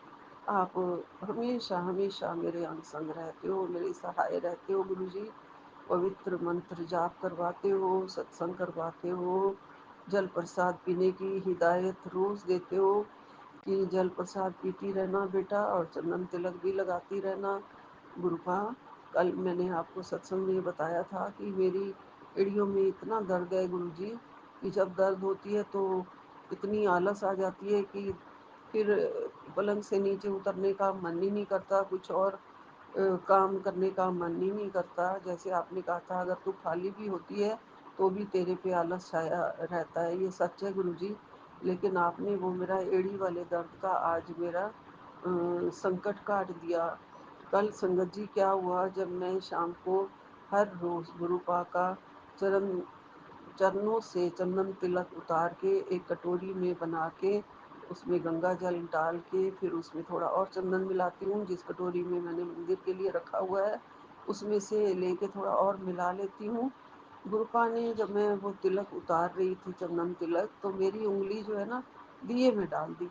आप हमेशा हमेशा मेरे अंग संग रहते हो, मेरे सहाय रहते हो गुरुजी। पवित्र मंत्र जाप करवाते हो, सत्संग करवाते हो, जल प्रसाद पीने की हिदायत रोज देते हो कि जल प्रसाद पीती रहना बेटा, और चंदन तिलक भी लगाती रहना गुरुपा। कल मैंने आपको सत्संग में बताया था कि मेरी एड़ियों में इतना दर्द है गुरुजी, कि जब दर्द होती है तो इतनी आलस आ जाती है कि फिर पलंग से नीचे उतरने का मन ही नहीं करता, कुछ और काम करने का मन ही नहीं करता। जैसे आपने कहा था अगर तू खाली भी होती है तो भी तेरे पे आलस छाया रहता है, ये सच है गुरुजी। लेकिन आपने वो मेरा एड़ी वाले दर्द का आज मेरा संकट काट दिया। कल संगत जी क्या हुआ, जब मैं शाम को हर रोज गुरुपा का चरण चरणों से चंदन तिलक उतार के एक कटोरी में बना के उसमें गंगा जल डाल के फिर उसमें थोड़ा और चंदन मिलाती हूँ, जिस कटोरी में मैंने मंदिर के लिए रखा हुआ है उसमें से लेके थोड़ा और मिला लेती हूँ। गुरुपा ने जब मैं वो तिलक उतार रही थी चंदन तिलक, तो मेरी उंगली जो है ना दिए में डाल दी,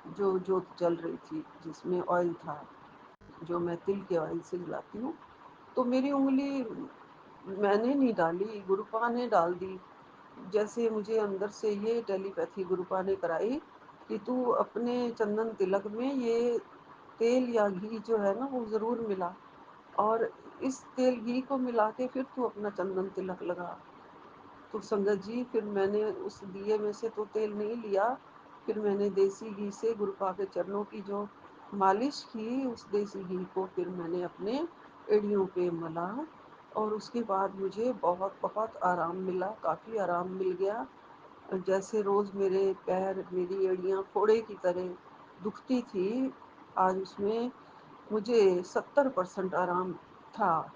जो जोत जल रही थी जिसमें ऑयल था, जो मैं तिल के ऑयल से जलाती हूँ। तो मेरी उंगली मैंने नहीं डाली, गुरुपा ने डाल दी। जैसे मुझे अंदर से ये टेलीपैथी गुरुपा ने कराई कि तू अपने चंदन तिलक में ये तेल या घी जो है ना वो ज़रूर मिला, और इस तेल घी को मिला के फिर तू अपना चंदन तिलक लगा। तो संगत जी फिर मैंने उस दिए में से तो तेल नहीं लिया, फिर मैंने देसी घी से गुरुपा के चरणों की जो मालिश की, उस देसी घी को फिर मैंने अपने एड़ियों पे मला, और उसके बाद मुझे बहुत बहुत आराम मिला, काफ़ी आराम मिल गया। जैसे रोज़ मेरे पैर मेरी एड़ियाँ फोड़े की तरह दुखती थी, आज उसमें मुझे 70% आराम था।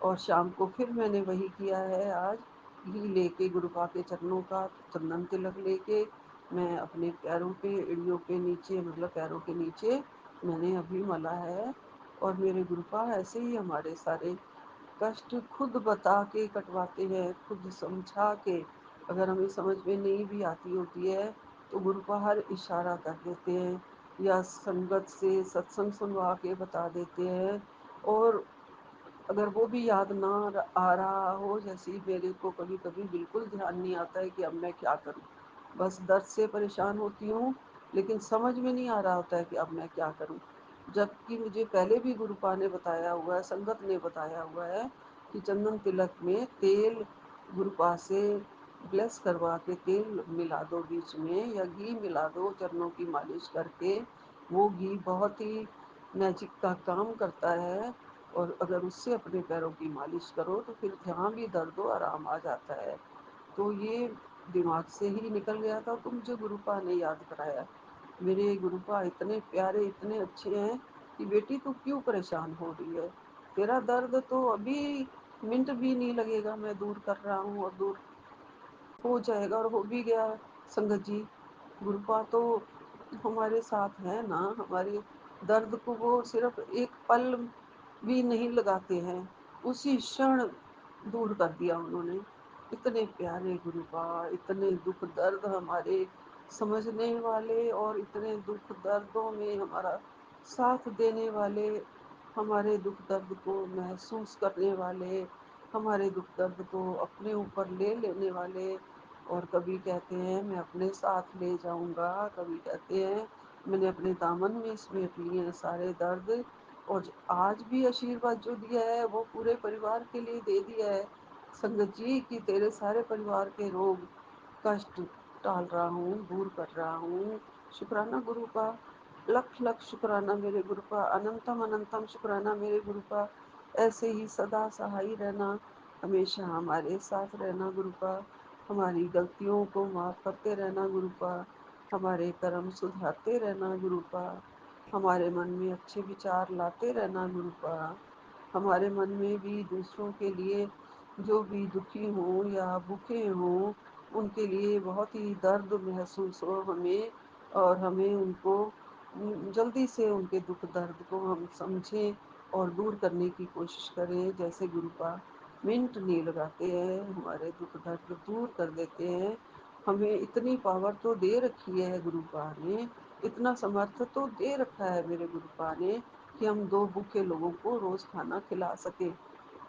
और शाम को फिर मैंने वही किया है आज, घी लेके गुरुपा के चरणों का चंदन तिलक लेके मैं अपने पैरों पे एड़ियों पे नीचे, मतलब पैरों के नीचे मैंने अभी मला है। और मेरे गुरुपा ऐसे ही हमारे सारे कष्ट खुद बता के कटवाते हैं, खुद समझा के। अगर हमें समझ में नहीं भी आती होती है तो गुरुपा हर इशारा कर देते हैं, या संगत से सत्संग सुनवा के बता देते हैं। और अगर वो भी याद ना आ रहा हो, जैसे मेरे को कभी कभी बिल्कुल ध्यान नहीं आता है कि अब मैं क्या करूं, बस दर्द से परेशान होती हूँ, लेकिन समझ में नहीं आ रहा होता है कि अब मैं क्या करूं। जबकि मुझे पहले भी गुरुपा ने बताया हुआ है, संगत ने बताया हुआ है कि चंदन तिलक में तेल गुरुपा से ब्लेस करवा के तेल मिला दो बीच में, या घी मिला दो चरणों की मालिश करके, वो घी बहुत ही मैजिक का काम करता है। और अगर उससे अपने पैरों की मालिश करो तो फिर जहाँ भी दर्द हो आराम आ जाता है। तो ये दिमाग से ही निकल गया था, तो मुझे गुरुपा ने याद कराया। मेरे गुरुपा इतने प्यारे इतने अच्छे हैं कि बेटी तू क्यों परेशान हो रही है, तेरा दर्द तो अभी मिनट भी नहीं लगेगा, मैं दूर कर रहा हूँ और दूर हो जाएगा, और हो भी गया। संगत जी गुरुपा तो हमारे साथ है ना, हमारे दर्द को वो सिर्फ एक पल भी नहीं लगाते हैं, उसी क्षण दूर कर दिया उन्होंने। इतने प्यारे गुरुपा, इतने दुख दर्द हमारे समझने वाले, और इतने दुख दर्दों में हमारा साथ देने वाले, हमारे दुख दर्द को महसूस करने वाले, हमारे दुख दर्द को अपने ऊपर ले लेने वाले। और कभी कहते हैं मैं अपने साथ ले जाऊंगा, कभी कहते हैं मैंने अपने दामन में समेट लिए हैं सारे दर्द, और आज भी आशीर्वाद जो दिया है वो पूरे परिवार के लिए दे दिया है संगत जी, कि तेरे सारे परिवार के रोग कष्ट टाल रहा हूँ, दूर कर रहा हूँ। शुक्राना गुरु का, लख लख शुक्राना मेरे गुरु का, अनंतम अनंतम शुक्राना मेरे गुरु का। ऐसे ही सदा सहाय रहना, हमेशा हमारे साथ रहना गुरु का। हमारी गलतियों को माफ़ करते रहना गुरु का। हमारे कर्म सुधारते रहना गुरु का। हमारे मन में अच्छे विचार लाते रहना गुरु का। हमारे मन में भी दूसरों के लिए, जो भी दुखी हों या भूखे हों, उनके लिए बहुत ही दर्द महसूस हो हमें, और हमें उनको जल्दी से उनके दुख दर्द को हम समझें और दूर करने की कोशिश करें। जैसे गुरु का मिनट नहीं लगाते हैं, हमारे दुख दर्द दूर कर देते हैं। हमें इतनी पावर तो दे रखी है गुरु पा ने, इतना समर्थ तो दे रखा है मेरे गुरु पा ने, कि हम 2 भूखे लोगों को रोज़ खाना खिला सकें।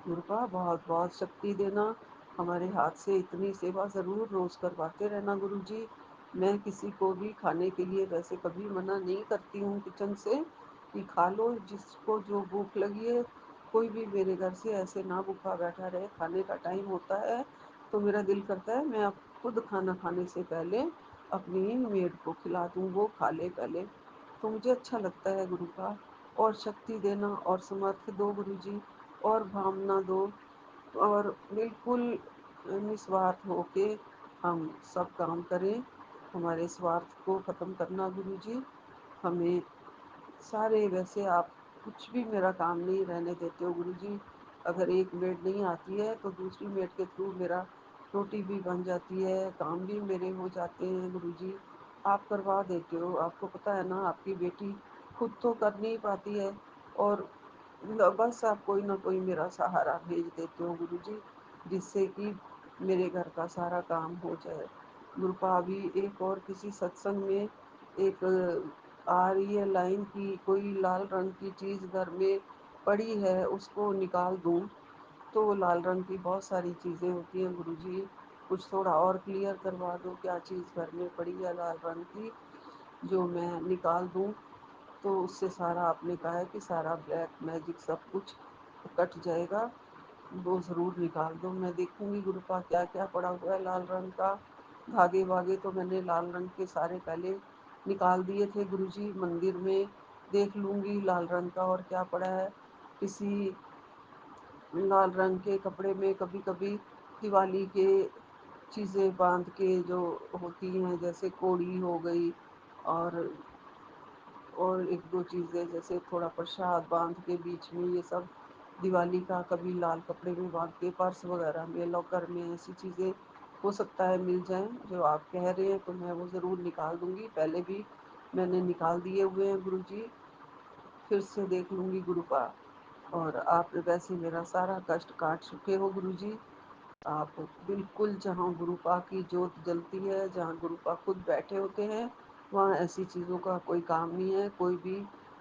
गुरु बहुत बहुत शक्ति देना, हमारे हाथ से इतनी सेवा ज़रूर रोज़ करवाते रहना गुरु जी। मैं किसी को भी खाने के लिए वैसे कभी मना नहीं करती हूँ किचन से, कि खा लो जिसको जो भूख लगी है। कोई भी मेरे घर से ऐसे ना भूखा बैठा रहे, खाने का टाइम होता है तो मेरा दिल करता है मैं अब खुद खाना खाने से पहले अपनी मेड को खिला दूँ, वो खा ले पहले। तो मुझे अच्छा लगता है गुरु का। और शक्ति देना और समर्थ दो गुरु जी, और भावना दो, और बिल्कुल निस्वार्थ होके हम सब काम करें। हमारे स्वार्थ को ख़त्म करना गुरु जी। हमें सारे, वैसे आप कुछ भी मेरा काम नहीं रहने देते हो गुरु जी। अगर एक मेड नहीं आती है तो दूसरी मेड के थ्रू मेरा रोटी भी बन जाती है, काम भी मेरे हो जाते हैं गुरु जी। आप करवा देते हो, आपको पता है ना, आपकी बेटी खुद तो कर नहीं पाती है, और बस आप कोई ना कोई मेरा सहारा भेज देते हो गुरु जी, जिससे कि मेरे घर का सारा काम हो जाए। गुरुपा अभी एक और किसी सत्संग में एक आ रही है लाइन की, कोई लाल रंग की चीज़ घर में पड़ी है उसको निकाल दूं, तो लाल रंग की बहुत सारी चीज़ें होती हैं गुरुजी, कुछ थोड़ा और क्लियर करवा दो, क्या चीज़ घर में पड़ी है लाल रंग की जो मैं निकाल दूं, तो उससे सारा, आपने कहा है कि सारा ब्लैक मैजिक सब कुछ कट जाएगा, वो ज़रूर निकाल दो। मैं देखूंगी गुरुपा क्या क्या पड़ा हुआ है लाल रंग का। धागे वागे तो मैंने लाल रंग के सारे पहले निकाल दिए थे गुरुजी, मंदिर में देख लूंगी लाल रंग का और क्या पड़ा है। किसी लाल रंग के कपड़े में कभी कभी दिवाली के चीज़ें बांध के जो होती हैं, जैसे कोड़ी हो गई, और एक दो चीज़ें जैसे थोड़ा प्रसाद बांध के बीच में, ये सब दिवाली का कभी लाल कपड़े में बांध के, पर्स वगैरह में, लॉकर में, ऐसी चीज़ें हो सकता है मिल जाएं जो आप कह रहे हैं, तो मैं वो ज़रूर निकाल दूंगी। पहले भी मैंने निकाल दिए हुए हैं गुरुजी, फिर से देख लूंगी गुरुपा। और आप वैसे मेरा सारा कष्ट काट चुके हो गुरुजी। आप बिल्कुल, जहाँ गुरुपा की जोत जलती है, जहाँ गुरुपा खुद बैठे होते हैं, वहाँ ऐसी चीज़ों का कोई काम नहीं है। कोई भी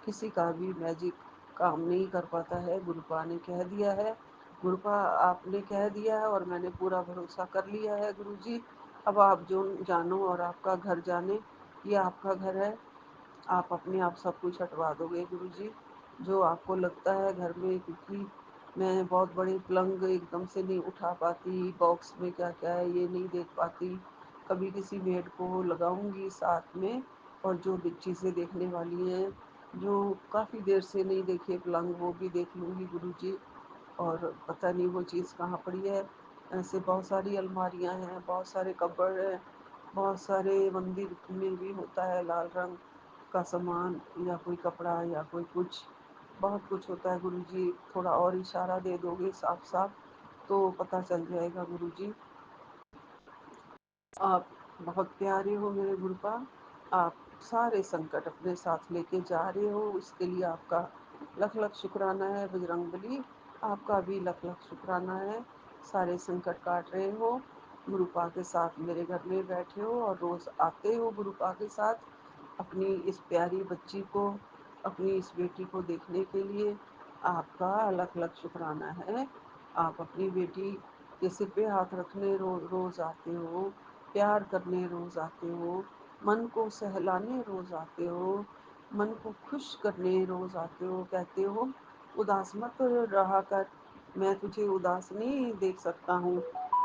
किसी का भी मैजिक काम नहीं कर पाता है, गुरुपा ने कह दिया है। गुरुपा आपने कह दिया है और मैंने पूरा भरोसा कर लिया है गुरुजी। अब आप जो जानो और आपका घर जाने, ये आपका घर है, आप अपने आप सब कुछ हटवा दोगे गुरुजी, जो आपको लगता है घर में। क्योंकि मैं बहुत बड़े पलंग एकदम से नहीं उठा पाती, बॉक्स में क्या क्या है ये नहीं देख पाती। कभी किसी मेड को लगाऊंगी साथ में, और जो चीज़ें देखने वाली हैं, जो काफ़ी देर से नहीं देखे पलंग, वो भी देख लूँगी गुरुजी। और पता नहीं वो चीज़ कहाँ पड़ी है। ऐसे बहुत सारी अलमारियाँ हैं, बहुत सारे कपबोर्ड हैं, बहुत सारे मंदिर में भी होता है लाल रंग का सामान, या कोई कपड़ा या कोई कुछ, बहुत कुछ होता है गुरुजी। थोड़ा और इशारा दे दोगे साफ साफ तो पता चल जाएगा गुरुजी। आप बहुत प्यारे हो मेरे गुरुपा। आप सारे संकट अपने साथ लेके जा रहे हो, इसके लिए आपका लख लख शुक्राना है। बजरंगबली, आपका भी लख लख शुक्राना है। सारे संकट काट रहे हो, गुरुपा के साथ मेरे घर में बैठे हो और रोज़ आते हो गुरुपा के साथ अपनी इस प्यारी बच्ची को, अपनी इस बेटी को देखने के लिए। आपका लख लख शुक्राना है। आप अपनी बेटी के सिर पे हाथ रखने रोज़ आते हो, प्यार करने रोज़ आते हो, मन को सहलाने रोज आते हो, मन को खुश करने रोज आते हो। कहते हो उदास मत रहा कर, मैं तुझे उदास नहीं देख सकता हूँ,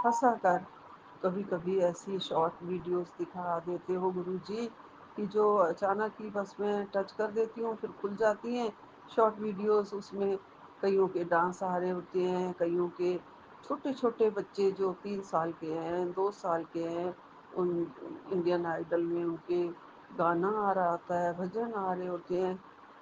हंसा कर। कभी कभी ऐसी शॉर्ट वीडियोस दिखा देते हो गुरुजी कि जो अचानक ही बस मैं टच कर देती हूँ फिर खुल जाती हैं शॉर्ट वीडियोस। उसमें कईयों के डांस आ रहे होते हैं, कईयों के छोटे छोटे बच्चे जो 3 साल के हैं, 2 साल के हैं, उन इंडियन आइडल में उनके गाना आ रहा होता है, भजन आ रहे होते हैं।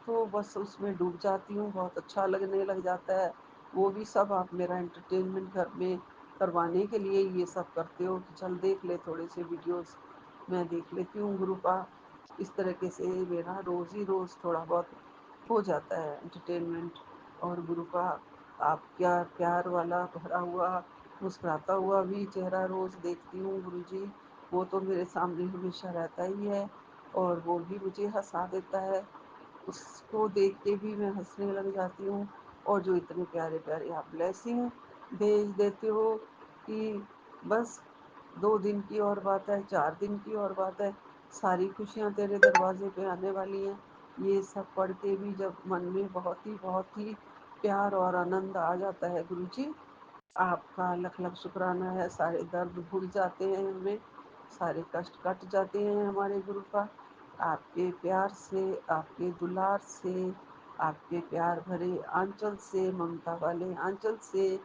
तो बस उसमें डूब जाती हूँ, बहुत अच्छा लगने लग जाता है। वो भी सब आप मेरा एंटरटेनमेंट घर में करवाने के लिए ये सब करते हो कि चल देख ले थोड़े से वीडियोस। मैं देख लेती हूँ गुरुपा। इस तरीके से मेरा रोज़ ही रोज़ थोड़ा बहुत हो जाता है एंटरटेनमेंट। और गुरुपा आप क्या प्यार वाला भरा हुआ मुस्कुराता हुआ भी चेहरा रोज़ देखती हूँ गुरुजी। वो तो मेरे सामने हमेशा रहता ही है और वो भी मुझे हंसा देता है। उसको देख के भी मैं हंसने लग जाती हूँ। और जो इतने प्यारे प्यारे आप ब्लेसिंग भेज देते हो कि बस 2 दिन की और बात है, 4 दिन की और बात है, सारी खुशियाँ तेरे दरवाजे पे आने वाली हैं। ये सब पढ़ के भी जब मन में बहुत ही प्यार और आनंद आ जाता है गुरु जी। आपका लख लख शुक्राना है। सारे दर्द भूल जाते हैं हमें, सारे कष्ट कट जाते हैं हमारे गुरु का। आपके प्यार से, आपके दुलार से, आपके प्यार भरे आंचल से, ममता वाले आंचल से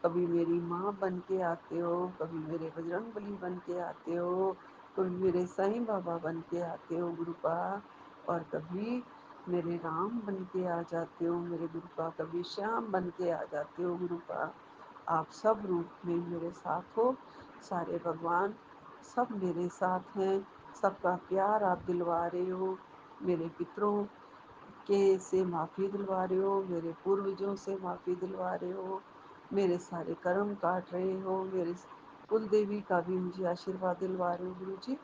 कभी मेरी माँ बन के आते हो, कभी मेरे बजरंगबली बन के आते हो, कभी मेरे साईं बाबा बन के आते हो गुरुपा, और कभी मेरे राम बन के आ जाते हो मेरे गुरुपा, कभी श्याम बन के आ जाते हो गुरुपा। आप सब रूप में मेरे साथ हो। सारे भगवान सब मेरे साथ हैं। सबका प्यार आप दिलवा रहे हो। मेरे पितरों के से माफ़ी दिलवा रहे हो, मेरे पूर्वजों से माफ़ी दिलवा रहे हो, मेरे सारे कर्म काट रहे हो, मेरे कुल देवी का भी मुझे आशीर्वाद दिलवा रहे हो गुरु जी।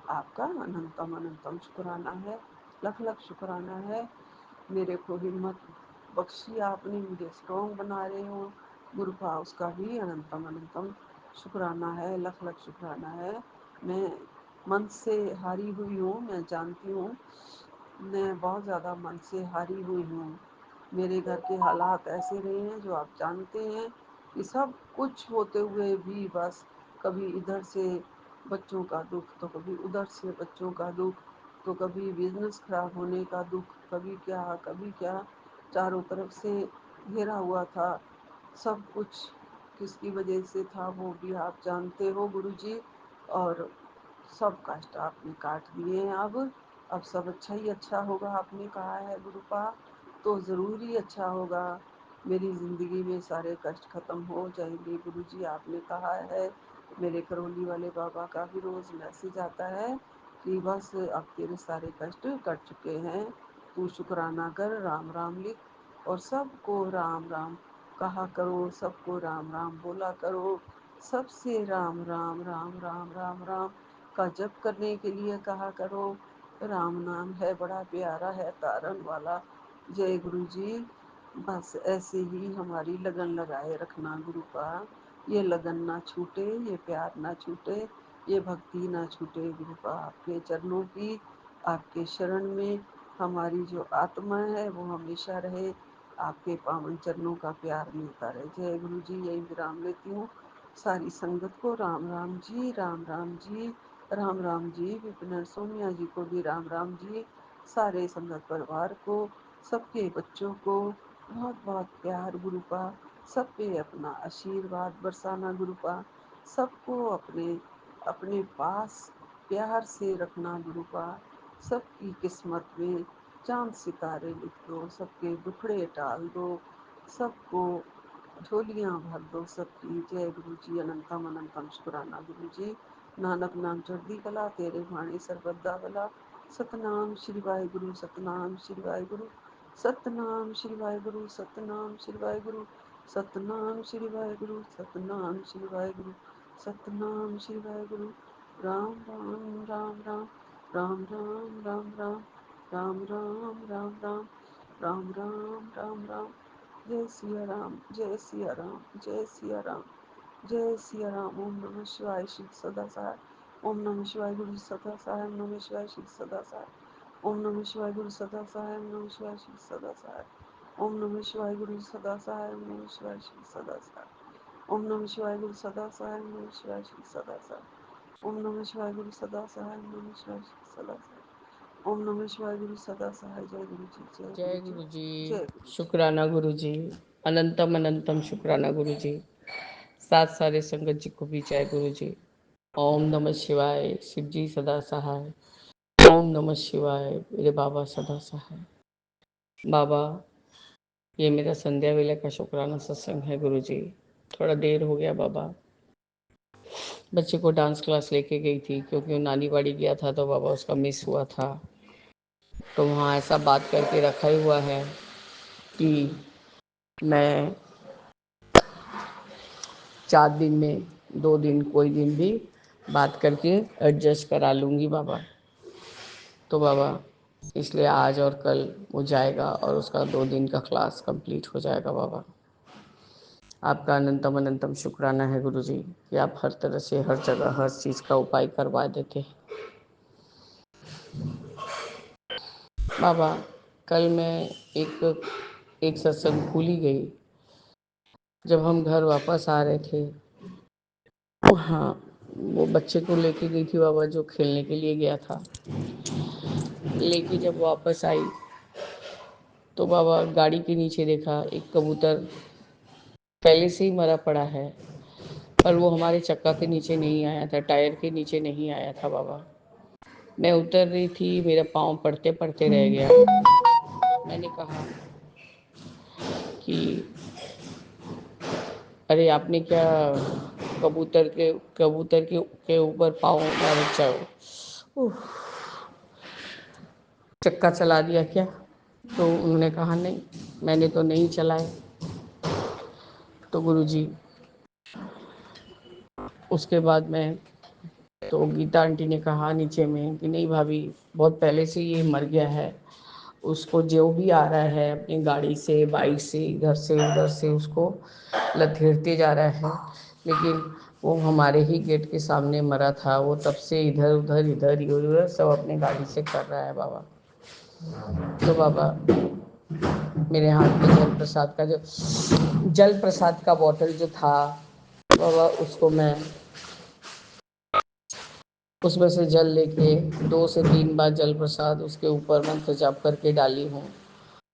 आपका अनंतम अनंतम शुक्राना है, लख लख शुक्राना है। मेरे को हिम्मत बख्शी आपने, मुझे स्ट्रॉन्ग बना रहे हो गुरुपा, उसका भी अनंतम अनंतम शुक्राना है, लख लख शुक्राना है। मैं मन से हारी हुई हूँ, मैं जानती हूँ मैं बहुत ज़्यादा मन से हारी हुई हूँ। मेरे घर के हालात ऐसे रहे हैं जो आप जानते हैं कि सब कुछ होते हुए भी बस कभी इधर से बच्चों का दुख तो कभी उधर से बच्चों का दुख, तो कभी बिजनेस खराब होने का दुख, कभी क्या चारों तरफ से घेरा हुआ था। सब कुछ किसकी वजह से था वो भी आप जानते हो गुरुजी। और सब कष्ट आपने काट दिए हैं अब सब अच्छा ही अच्छा होगा आपने कहा है गुरुपा, तो ज़रूर ही अच्छा होगा। मेरी ज़िंदगी में सारे कष्ट ख़त्म हो जाएंगे गुरुजी, आपने कहा है। मेरे करौली वाले बाबा का भी रोज़ मैसेज आता है कि बस अब तेरे सारे कष्ट कट चुके हैं, तू शुक्राना कर, राम राम लिख और सबको राम राम कहा करो, सबको राम राम बोला करो, सबसे राम राम राम राम राम राम का जप करने के लिए कहा करो। राम नाम है बड़ा प्यारा है, तारन वाला। जय गुरु जी। बस ऐसे ही हमारी लगन लगाए रखना गुरु का, ये लगन ना छूटे, ये प्यार ना छूटे, ये भक्ति ना छूटे गुरु का। आपके चरणों की, आपके शरण में हमारी जो आत्मा है वो हमेशा रहे, आपके पावन चरणों का प्यार मिलता रहे। जय गुरु जी। यही विराम लेती हूँ। सारी संगत को राम राम जी, राम राम जी, राम राम जी। विपिन सोनिया जी को भी राम राम जी। सारे संगत परिवार को, सबके बच्चों को बहुत बहुत प्यार गुरु का। सब पे अपना आशीर्वाद बरसाना गुरु का। सबको अपने अपने पास प्यार से रखना गुरु का। सबकी किस्मत में चांद सितारे लिख दो, सबके दुखड़े टाल दो, सबको झोलियाँ भर दो सबकी। जय गुरु जी। अनंतम अनंतम शुक्राना गुरु जी। नानक नाम चढ़दी कला, तेरे भाणे सरबद्दा भला। सतनाम श्री वाहिगुरु, सतनाम श्री वाहिगुरु, सतनाम श्री वाहिगुरु, सतनाम श्री वाहिगुरु, सतनाम श्री वाहिगुरु, सतनाम श्री वाहिगुरु, सतनाम श्री वाहिगुरु। राम राम राम राम, राम राम राम राम, राम राम राम राम, राम राम राम राम। जय सिया राम, जय सिया राम, जय सिया राम, जय सिया राम। ओम नमः शिवाय। शिव सदा सहाय। ओम नमः शिवाय गुरु सदा सहाय। ओम नमः शिवाय श्री सदा सहाय। ओम नमः शिवाय गुरु सदा सहाय। ओम नमः शिवाय श्री सदा सहाय। ओम नमः शिवाय गुरु सदा सहाय। ओम नमः शिवाय श्री सदा सहाय। ओम नमः शिवाय गुरु सदा सहाय। ओम नमः शिवाय श्री सदा सहाय। ओम नमः शिवाय गुरु सदा सहाय। ओम नमः शिवाय श्री सदा सहाय। ओम नमः शिवाय गुरु सदा सहाय। जय गुरु जी, जय गुरु जय जी, गुरु जी। जय गुरु जी। शुक्राना गुरु जी। अनंतम अनंतम शुक्राना गुरु जी। सात सारे संगत जी को भी जय गुरु जी। ओम नमः शिवाय। शिव जी सदा सहाय। ओम नमः शिवाय। मेरे बाबा सदा सहाय। बाबा, ये मेरा संध्या वेला का शुक्राना सत्संग है गुरु जी। थोड़ा देर हो गया बाबा। बच्चे को डांस क्लास लेके गई थी, क्योंकि वो नानी बाड़ी गया था तो बाबा उसका मिस हुआ था। तो वहाँ ऐसा बात करके रखा ही हुआ है कि मैं 4 दिन में 2 दिन कोई दिन भी बात करके एडजस्ट करा लूँगी बाबा। तो बाबा इसलिए आज और कल वो जाएगा और उसका 2 दिन का क्लास कंप्लीट हो जाएगा बाबा। आपका अनंतम अनंतम शुक्राना है गुरु जी कि आप हर तरह से हर जगह हर चीज़ का उपाय करवा देते हैं बाबा। कल मैं एक एक सत्संग भूल ही गई। जब हम घर वापस आ रहे थे, हाँ, वो बच्चे को लेके गई थी बाबा, जो खेलने के लिए गया था। लेके जब वापस आई तो बाबा गाड़ी के नीचे देखा एक कबूतर पहले से ही मरा पड़ा है, पर वो हमारे चक्का के नीचे नहीं आया था, टायर के नीचे नहीं आया था बाबा। मैं उतर रही थी, मेरा पाँव पड़ते पड़ते रह गया। मैंने कहा कि अरे आपने क्या कबूतर के ऊपर पाँव चक्का चला दिया क्या? तो उन्होंने कहा नहीं, मैंने तो नहीं चलाया। तो गुरुजी उसके बाद में तो गीता आंटी ने कहा नीचे में कि नहीं भाभी, बहुत पहले से ये मर गया है, उसको जो भी आ रहा है अपनी गाड़ी से बाइक से इधर से उधर से उसको लथेरते जा रहा है, लेकिन वो हमारे ही गेट के सामने मरा था, वो तब से इधर उधर सब अपने गाड़ी से कर रहा है बाबा। तो बाबा मेरे हाथ में जल प्रसाद का बॉटल जो था बाबा, उसको मैं उसमें से जल लेके 2 से 3 बार जल प्रसाद उसके ऊपर मंत्र जाप करके डाली हूँ,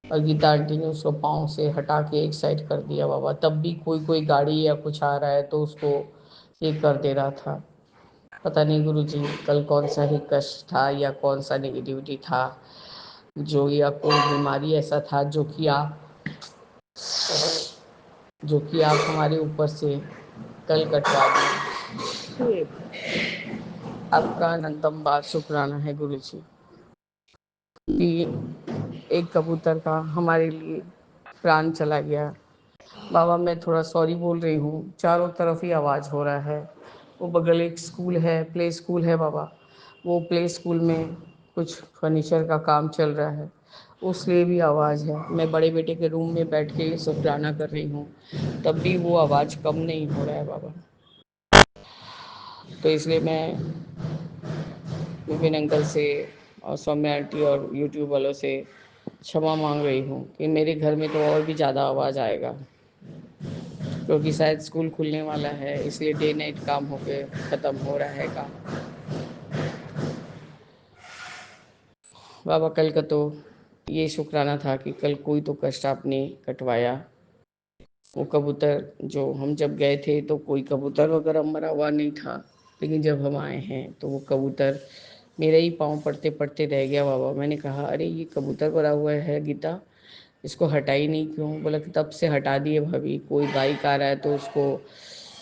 और गीता आंटी ने उसको पाँव से हटा के एक साइड कर दिया बाबा। तब भी कोई कोई गाड़ी या कुछ आ रहा है तो उसको ये कर दे रहा था। पता नहीं गुरुजी कल कौन सा ही कष्ट था या कौन सा नेगेटिविटी था, जो या कोई बीमारी ऐसा था जो कि आप हमारे ऊपर से कल कटवा दिए। आपका अनंतम बार शुक्राना है गुरु जी कि एक कबूतर का हमारे लिए प्राण चला गया। बाबा मैं थोड़ा सॉरी बोल रही हूँ, चारों तरफ ही आवाज़ हो रहा है। वो बगल एक स्कूल है, प्ले स्कूल है बाबा, वो प्ले स्कूल में कुछ फर्नीचर का काम चल रहा है, उसलिए भी आवाज़ है। मैं बड़े बेटे के रूम में बैठ के शुक्राना कर रही हूँ, तब भी वो आवाज़ कम नहीं हो रहा है बाबा। तो इसलिए मैं विपिन अंकल से और सौम्या आंटी और यूट्यूब वालों से क्षमा मांग रही हूँ कि मेरे घर में तो और भी ज़्यादा आवाज़ आएगा, क्योंकि शायद स्कूल खुलने वाला है, इसलिए डे नाइट काम होके ख़त्म हो रहा है काम। बाबा कल का तो ये शुक्राना था कि कल कोई तो कष्ट आपने कटवाया। वो कबूतर जो हम जब गए थे तो कोई कबूतर वगैरह मरा हुआ नहीं था, लेकिन जब हम आए हैं तो वो कबूतर मेरे ही पाँव पड़ते पड़ते रह गया बाबा। मैंने कहा अरे ये कबूतर मरा हुआ है गीता, इसको हटाई नहीं क्यों? बोला कि तब से हटा दिए भाभी, कोई बाइक आ रहा है तो उसको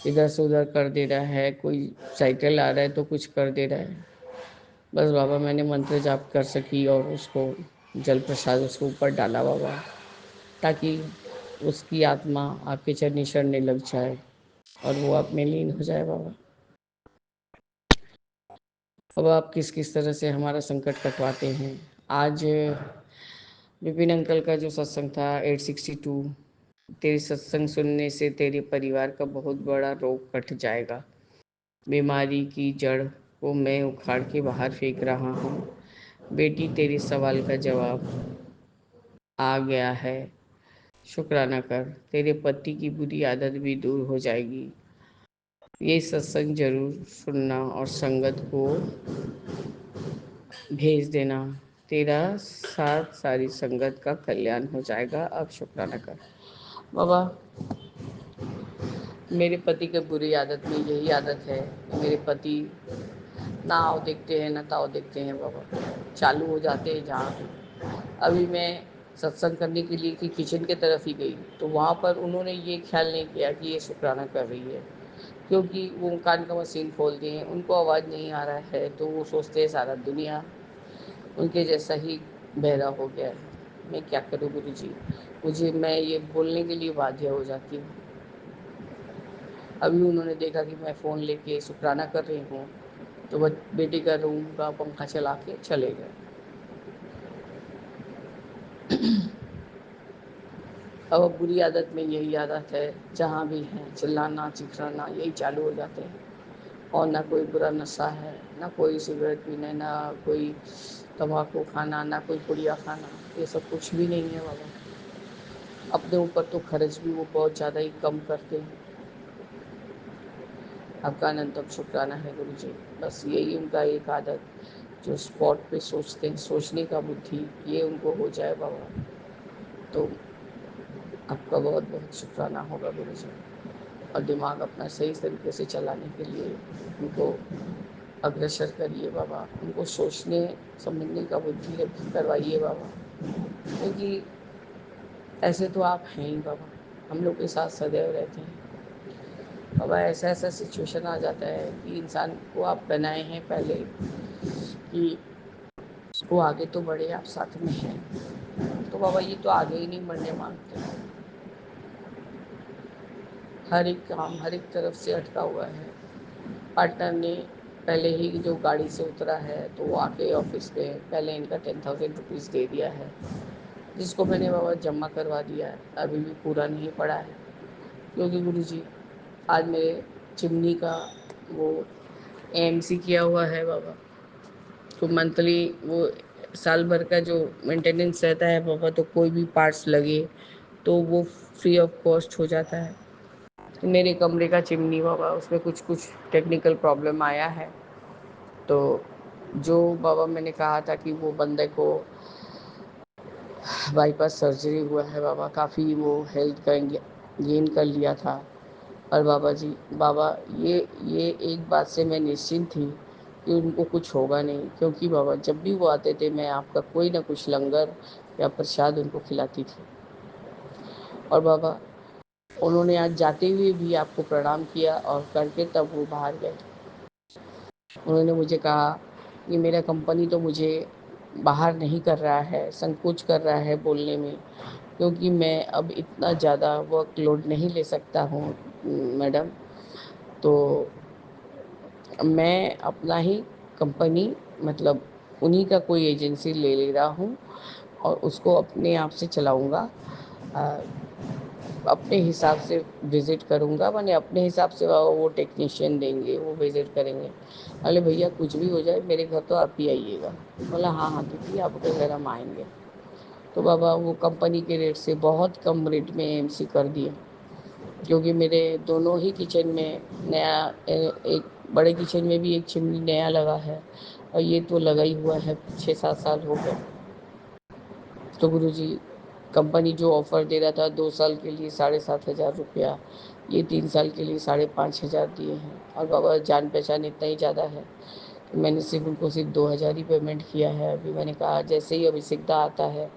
इधर से उधर कर दे रहा है, कोई साइकिल आ रहा है तो कुछ कर दे रहा है। बस बाबा मैंने मंत्र जाप कर सकी और उसको जल प्रसाद उसके ऊपर डाला बाबा, ताकि उसकी आत्मा आपके चरनी शरणने लग जाए और वो आप में लीन हो जाए बाबा। अब आप किस किस तरह से हमारा संकट कटवाते हैं। आज विपिन अंकल का जो सत्संग था 862, तेरे सत्संग सुनने से तेरे परिवार का बहुत बड़ा रोग कट जाएगा, बीमारी की जड़ को मैं उखाड़ के बाहर फेंक रहा हूँ। बेटी, तेरे सवाल का जवाब आ गया है। शुक्राना कर, तेरे पति की बुरी आदत भी दूर हो जाएगी। ये सत्संग जरूर सुनना और संगत को भेज देना। तेरा साथ सारी संगत का कल्याण हो जाएगा। अब शुक्राना कर। बाबा, मेरे पति के बुरी आदत में यही आदत है कि मेरे पति ना आओ देखते हैं ना ताओ देखते हैं बाबा, चालू हो जाते हैं जहाँ भी। अभी मैं सत्संग करने के लिए कि किचन के तरफ ही गई तो वहाँ पर उन्होंने ये ख्याल नहीं किया कि ये शुक्राना कर रही है, क्योंकि वो कान का मशीन खोल दिए हैं, उनको आवाज़ नहीं आ रहा है तो वो सोचते हैं सारा दुनिया उनके जैसा ही बहरा हो गया है। मैं क्या करूँ गुरु जी, मैं ये बोलने के लिए बाध्य हो जाती हूँ। अभी उन्होंने देखा कि मैं फ़ोन लेके शुक्राना कर रही हूँ तो वह बेटी का रूम का पंखा चला के चले गए। अब बुरी आदत में यही आदत है, जहाँ भी हैं चिल्लाना चिल्लाना यही चालू हो जाते हैं। और ना कोई बुरा नशा है, ना कोई सिगरेट पीने, ना कोई तम्बाकू खाना, ना कोई पुड़िया खाना, ये सब कुछ भी नहीं है बाबा। अपने ऊपर तो खर्च भी वो बहुत ज़्यादा ही कम करते हैं। आपका अनंतम शुक्राना है गुरु जी। बस यही उनका एक आदत, जो स्पॉट पे सोचते हैं, सोचने का बुद्धि ये उनको हो जाए बाबा, तो आपका बहुत बहुत शुक्राना होगा गुरु जी। और दिमाग अपना सही तरीके से चलाने के लिए उनको अग्रसर करिए बाबा, उनको सोचने समझने का बुद्धि करवाइए बाबा, क्योंकि ऐसे तो आप हैं ही बाबा, हम लोग के साथ सदैव रहते हैं बाबा। ऐसा ऐसा सिचुएशन आ जाता है कि इंसान को आप बनाए हैं पहले कि वो आगे तो बढ़े, आप साथ में हैं, तो बाबा ये तो आगे ही नहीं बढ़ने मांगते। हर एक काम हर एक तरफ से अटका हुआ है। पार्टनर ने पहले ही जो गाड़ी से उतरा है तो वो आके ऑफिस में पहले इनका 10,000 रुपीज़ दे दिया है, जिसको मैंने बाबा जमा करवा दिया है, अभी भी पूरा नहीं पड़ा है। क्योंकि गुरुजी आज मेरे चिमनी का वो एएमसी किया हुआ है बाबा, तो मंथली वो साल भर का जो मेंटेनेंस रहता है बाबा, तो कोई भी पार्ट्स लगे तो वो फ्री ऑफ कॉस्ट हो जाता है। तो मेरे कमरे का चिमनी बाबा, उसमें कुछ कुछ टेक्निकल प्रॉब्लम आया है, तो जो बाबा मैंने कहा था कि वो बंदे को बाईपास सर्जरी हुआ है बाबा, काफ़ी वो हेल्थ का गेन कर लिया था। और बाबा जी, बाबा ये एक बात से मैं निश्चिंत थी कि उनको कुछ होगा नहीं, क्योंकि बाबा जब भी वो आते थे मैं आपका कोई ना कुछ लंगर या प्रसाद उनको खिलाती थी। और बाबा उन्होंने आज जाते हुए भी आपको प्रणाम किया और करके तब वो बाहर गए। उन्होंने मुझे कहा कि मेरा कंपनी तो मुझे बाहर नहीं कर रहा है, संकोच कर रहा है बोलने में, क्योंकि मैं अब इतना ज़्यादा वर्कलोड नहीं ले सकता हूँ मैडम, तो मैं अपना ही कंपनी मतलब उन्हीं का कोई एजेंसी ले रहा हूँ और उसको अपने आप से चलाऊँगा, अपने हिसाब से विज़िट करूँगा, मैंने अपने हिसाब से वो टेक्नीशियन देंगे, वो विज़िट करेंगे। अरे भैया कुछ भी हो जाए मेरे घर तो आप ही आइएगा। बोला हाँ हाँ दीदी आपके घर हम आएंगे। तो बाबा वो कंपनी के रेट से बहुत कम रेट में एएमसी कर दिए, क्योंकि मेरे दोनों ही किचन में नया एक बड़े किचन में भी एक चिमनी नया लगा है और ये तो लगा ही हुआ है 6-7 साल हो गए। तो गुरुजी कंपनी जो ऑफ़र दे रहा था 2 साल के लिए 7,500 रुपया, ये 3 साल के लिए 5,500 दिए हैं। और बाबा जान पहचान इतना ही ज़्यादा है कि मैंने सिर्फ उनको सिर्फ 2,000 ही पेमेंट किया है। अभी मैंने कहा जैसे ही अभिषेकता आता है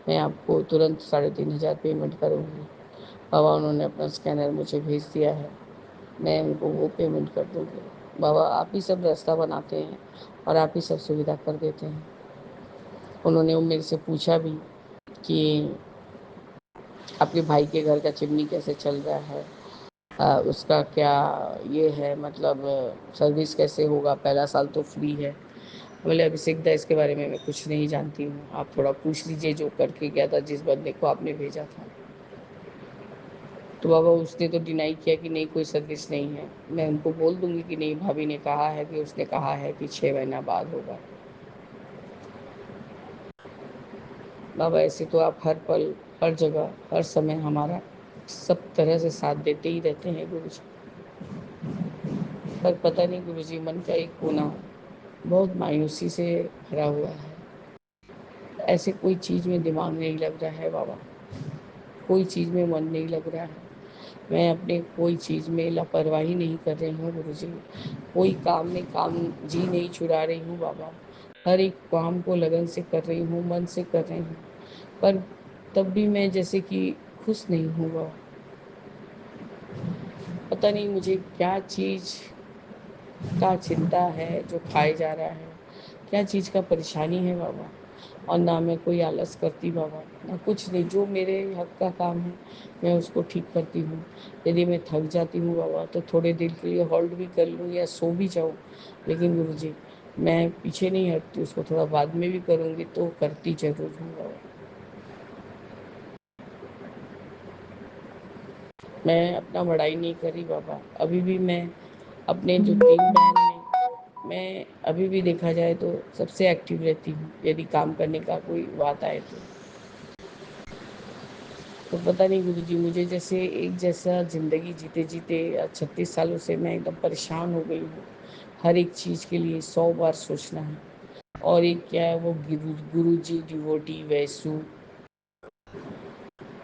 मैं आपको तुरंत 3,500 पेमेंट करूँगी। बाबा उन्होंने अपना स्कैनर मुझे भेज दिया है, मैं उनको वो पेमेंट कर दूँगी। बाबा आप ही सब रास्ता बनाते हैं और आप ही सब सुविधा कर देते हैं। उन्होंने मेरे से पूछा भी कि आपके भाई के घर का चिमनी कैसे चल रहा है, उसका क्या ये है, मतलब सर्विस कैसे होगा, पहला साल तो फ्री है। बोले अभिषेक दा इसके बारे में मैं कुछ नहीं जानती हूँ, आप थोड़ा पूछ लीजिए जो करके गया था जिस बंदे को आपने भेजा था। तो बाबा उसने तो डिनाई किया कि नहीं कोई सर्विस नहीं है। मैं उनको बोल दूंगी कि नहीं, भाभी ने कहा है कि उसने कहा है कि 6 महीना बाद होगा। बाबा ऐसे तो आप हर पल, हर जगह, हर समय हमारा सब तरह से साथ देते ही रहते हैं गुरु जी। पर पता नहीं गुरु जी, मन का एक कोना बहुत मायूसी से भरा हुआ है। ऐसे कोई चीज़ में दिमाग नहीं लग रहा है बाबा, कोई चीज़ में मन नहीं लग रहा है। मैं अपने कोई चीज़ में लापरवाही नहीं कर रही हूँ गुरु जी, कोई काम में काम जी नहीं छुड़ा रही हूँ बाबा। हर एक काम को लगन से कर रही हूँ, मन से कर रही हूँ, पर तब भी मैं जैसे कि खुश नहीं हूँ बाबा। पता नहीं मुझे क्या चीज़ का चिंता है जो खाए जा रहा है, क्या चीज़ का परेशानी है बाबा। और ना मैं कोई आलस करती बाबा, ना कुछ नहीं। जो मेरे हक का काम है मैं उसको ठीक करती हूँ। यदि मैं थक जाती हूँ बाबा तो थोड़े देर के लिए होल्ड भी कर लूँ या सो भी जाऊँ, लेकिन गुरु जी मैं पीछे नहीं हटती, उसको थोड़ा बाद में भी करूँगी तो करती जरूर हूँ बाबा। मैं अपना बड़ाई नहीं करी बाबा, अभी भी मैं अपने जो 3 बहन में मैं अभी भी देखा जाए तो सबसे एक्टिव रहती हूँ, यदि काम करने का कोई बात आए तो। पता नहीं गुरु जी, मुझे जैसे एक जैसा ज़िंदगी जीते जीते 36 सालों से मैं एकदम परेशान हो गई हूँ। हर एक चीज़ के लिए 100 बार सोचना है। और एक क्या है वो गुरु जी डिवोटी वैसु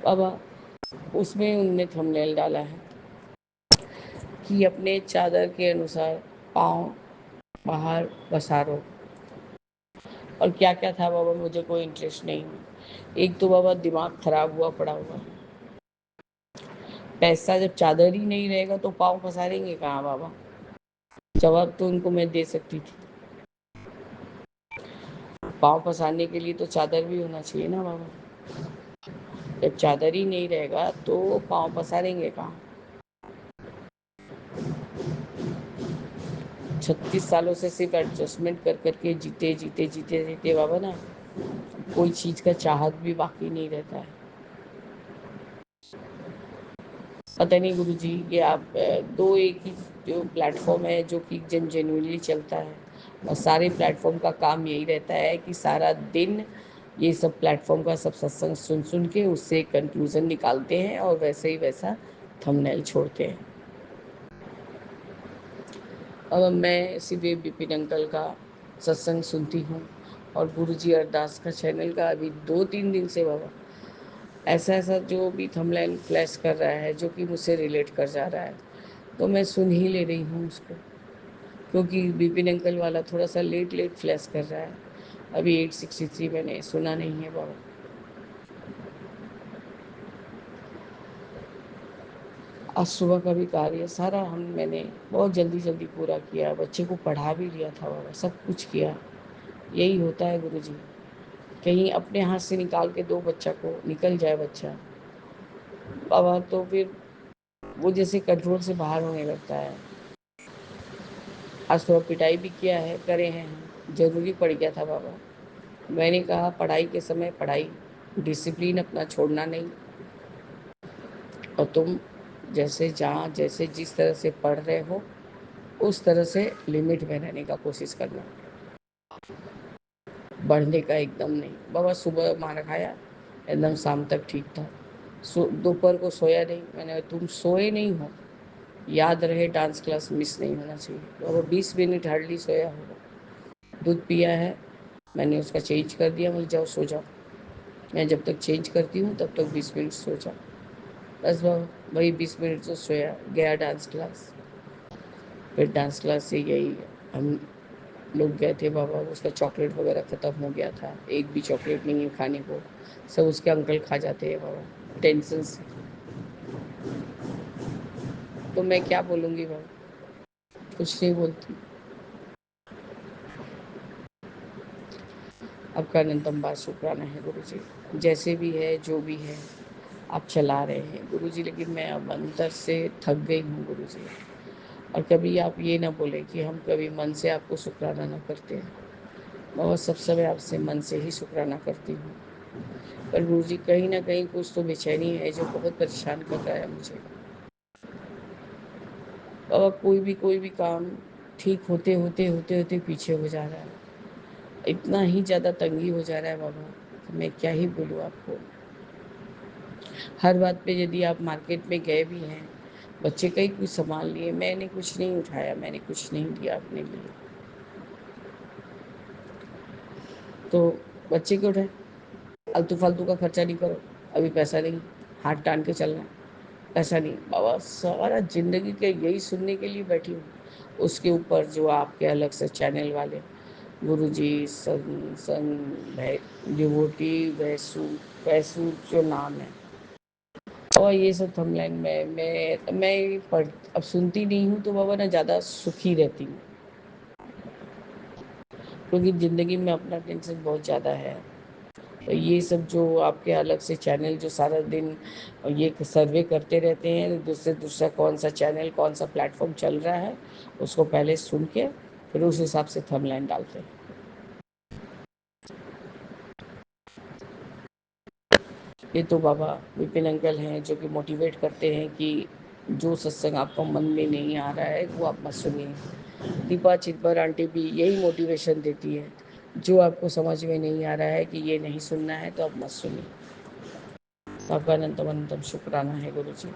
बाबा, उसमें उनने थंबनेल डाला है कि अपने चादर के अनुसार पाँव बाहर पसारो। और क्या क्या था बाबा, मुझे कोई इंटरेस्ट नहीं है। एक तो बाबा दिमाग खराब हुआ पड़ा हुआ है। पैसा जब चादर ही नहीं रहेगा तो पाँव पसारेंगे कहाँ बाबा। जवाब तो उनको मैं दे सकती थी, पाँव पसारने के लिए तो चादर भी होना चाहिए ना बाबा। जब चादर ही नहीं रहेगा तो पाँव पसारेंगे कहाँ। 36 सालों से सिर्फ एडजस्टमेंट कर करके जीते जीते जीते जीते बाबा ना, कोई चीज़ का चाहत भी बाकी नहीं रहता है। पता नहीं गुरु जी, ये आप दो एक ही जो प्लेटफॉर्म है जो कि जेन्युइनली चलता है, और सारे प्लेटफॉर्म का काम यही रहता है कि सारा दिन ये सब प्लेटफॉर्म का सब सत्संग सुन सुन के उससे कंक्लूज़न निकालते हैं और वैसे ही वैसा थंबनेल छोड़ते हैं। अब मैं सिर्फ विपिन अंकल का सत्संग सुनती हूँ और गुरु जी अरदास का चैनल का अभी 2-3 दिन से बाबा ऐसा ऐसा जो भी थंबनेल फ्लैश कर रहा है जो कि मुझसे रिलेट कर जा रहा है, तो मैं सुन ही ले रही हूँ उसको। क्योंकि विपिन अंकल वाला थोड़ा सा लेट लेट फ्लैश कर रहा है। अभी 863 मैंने सुना नहीं है बाबा। आज सुबह का भी कार्य सारा मैंने बहुत जल्दी जल्दी पूरा किया, बच्चे को पढ़ा भी लिया था बाबा, सब कुछ किया। यही होता है गुरु जी, कहीं अपने हाथ से निकाल के दो बच्चा को, निकल जाए बच्चा बाबा तो फिर वो जैसे कंट्रोल से बाहर होने लगता है। आज थोड़ा पिटाई भी किया है, करे हैं, जरूरी पड़ गया था बाबा। मैंने कहा पढ़ाई के समय पढ़ाई, डिसिप्लिन अपना छोड़ना नहीं, और तुम जैसे जहाँ जैसे जिस तरह से पढ़ रहे हो उस तरह से लिमिट में रहने का कोशिश करना, बढ़ने का एकदम नहीं। बाबा सुबह मार खाया, एकदम शाम तक ठीक था। दोपहर को सोया नहीं, मैंने तुम सोए नहीं हो, याद रहे डांस क्लास मिस नहीं होना चाहिए। बाबा 20 मिनट हार्डली सोया होगा। दूध पिया है, मैंने उसका चेंज कर दिया, बोले जाओ सो जाओ। मैं जब तक चेंज करती हूँ तब तक 20 मिनट सो जाओ। बस बाबा वही 20 मिनट तो सोया, गया डांस क्लास। फिर डांस क्लास से यही हम लोग गए थे बाबा, उसका चॉकलेट वगैरह ख़त्म हो गया था, एक भी चॉकलेट नहीं है खाने को, सब उसके अंकल खा जाते हैं बाबा टेंशन से। तो मैं क्या बोलूँगी बाबा, कुछ नहीं बोलती। आपका अनंतम बार शुक्राना है गुरु जी, जैसे भी है जो भी है आप चला रहे हैं गुरु जी, लेकिन मैं अब अंदर से थक गई हूँ गुरु जी। और कभी आप ये ना बोले कि हम कभी मन से आपको शुक्राना ना करते हैं। मैं सब समय आपसे मन से ही शुक्राना करती हूँ। पर गुरुजी कहीं ना कहीं कुछ तो बेचैनी है जो बहुत परेशान कर रहा है मुझे। बाबा कोई भी काम ठीक होते होते होते होते पीछे हो जा रहा है। इतना ही ज़्यादा तंगी हो जा रहा है बाबा कि मैं क्या ही बोलूँ आपको। हर बात पे यदि आप मार्केट में गए भी हैं, बच्चे कई कुछ सामान लिए, मैंने कुछ नहीं उठाया, मैंने कुछ नहीं लिया अपने लिए, तो बच्चे क्यों उठाए? आलतू फालतू का खर्चा नहीं करो, अभी पैसा नहीं, हाथ टान के चलना, पैसा नहीं। बाबा सारा जिंदगी के यही सुनने के लिए बैठी हूँ। उसके ऊपर जो आपके अलग से चैनल वाले गुरुजी सन सन डिवोटी वैसू वैसू जो नाम है, और ये सब थंबनेल में मैं पढ़ अब सुनती नहीं हूँ तो बाबा ना ज़्यादा सुखी रहती हूँ, क्योंकि ज़िंदगी में अपना टेंशन बहुत ज़्यादा है। तो ये सब जो आपके अलग से चैनल जो सारा दिन ये सर्वे करते रहते हैं, दूसरे दूसरा कौन सा चैनल कौन सा प्लेटफॉर्म चल रहा है, उसको पहले सुन के फिर उस हिसाब से थंबनेल डालते हैं। ये तो बाबा विपिन अंकल हैं जो कि मोटिवेट करते हैं कि जो सत्संग आपका मन में नहीं आ रहा है वो आप मत सुनिए। दीपा चिदबर आंटी भी यही मोटिवेशन देती है, जो आपको समझ में नहीं आ रहा है कि ये नहीं सुनना है तो आप मत सुनिए। तो आपका अनंतम अनंतम शुक्राना है गुरु जी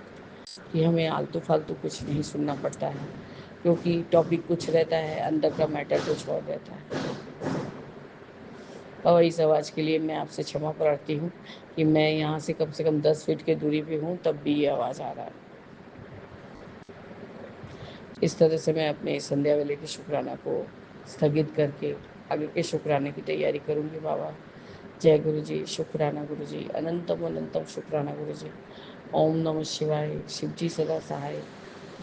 कि हमें आलतू फालतू कुछ नहीं सुनना पड़ता है, क्योंकि टॉपिक कुछ रहता है, अंदर का मैटर कुछ और रहता है। और इस आवाज़ के लिए मैं आपसे क्षमा प्रार्थी हूँ कि मैं यहाँ से कम 10 फीट की दूरी पे हूँ तब भी ये आवाज़ आ रहा है। इस तरह से मैं अपने संध्या वेले के शुक्राना को स्थगित करके आगे के शुक्राने की तैयारी करूँगी बाबा। जय गुरु जी, शुक्राना गुरु जी, अनंतम अनंतम शुक्राना गुरु जी। ओम नमः शिवाय, शिव जी सदा सहाय।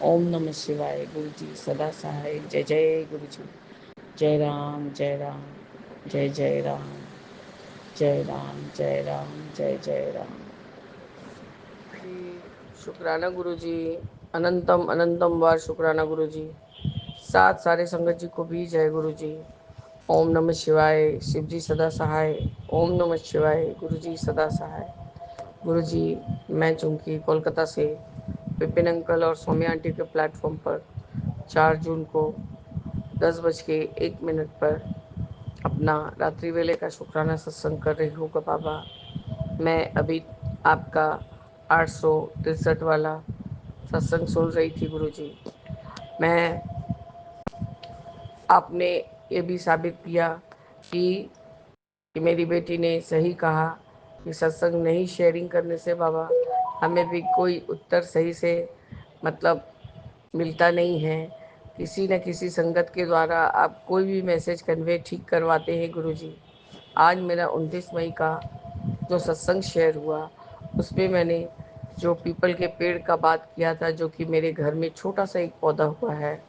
ओम नमः शिवाय, गुरु जी सदा सहाय। जय जय गुरु जी। जय राम जय राम, जय जय राम, जय राम जय राम, जय जय राम जी। शुक्राना गुरु जी, अनंतम अनंतम बार शुक्राना गुरु जी। साथ सारे संगत जी को भी जय गुरु जी। ओम नमः शिवाय, शिव जी सदा सहाय। ओम नमः शिवाय, गुरु जी सदा सहाय। गुरु जी, मैं चूँकि कोलकाता से विपिन अंकल और सौम्या आंटी के प्लेटफॉर्म पर 4 जून को 10:01 पर अपना रात्रि वेले का शुक्राना सत्संग कर रही हूँ बाबा। मैं अभी आपका 863 वाला सत्संग सुन रही थी गुरु जी। मैं आपने ये भी साबित किया कि मेरी बेटी ने सही कहा कि सत्संग नहीं शेयरिंग करने से बाबा हमें भी कोई उत्तर सही से मतलब मिलता नहीं है। किसी न किसी संगत के द्वारा आप कोई भी मैसेज कन्वे ठीक करवाते हैं गुरु जी। आज मेरा 29 मई का जो सत्संग शेयर हुआ उसमें मैंने जो पीपल के पेड़ का बात किया था, जो कि मेरे घर में छोटा सा एक पौधा हुआ है,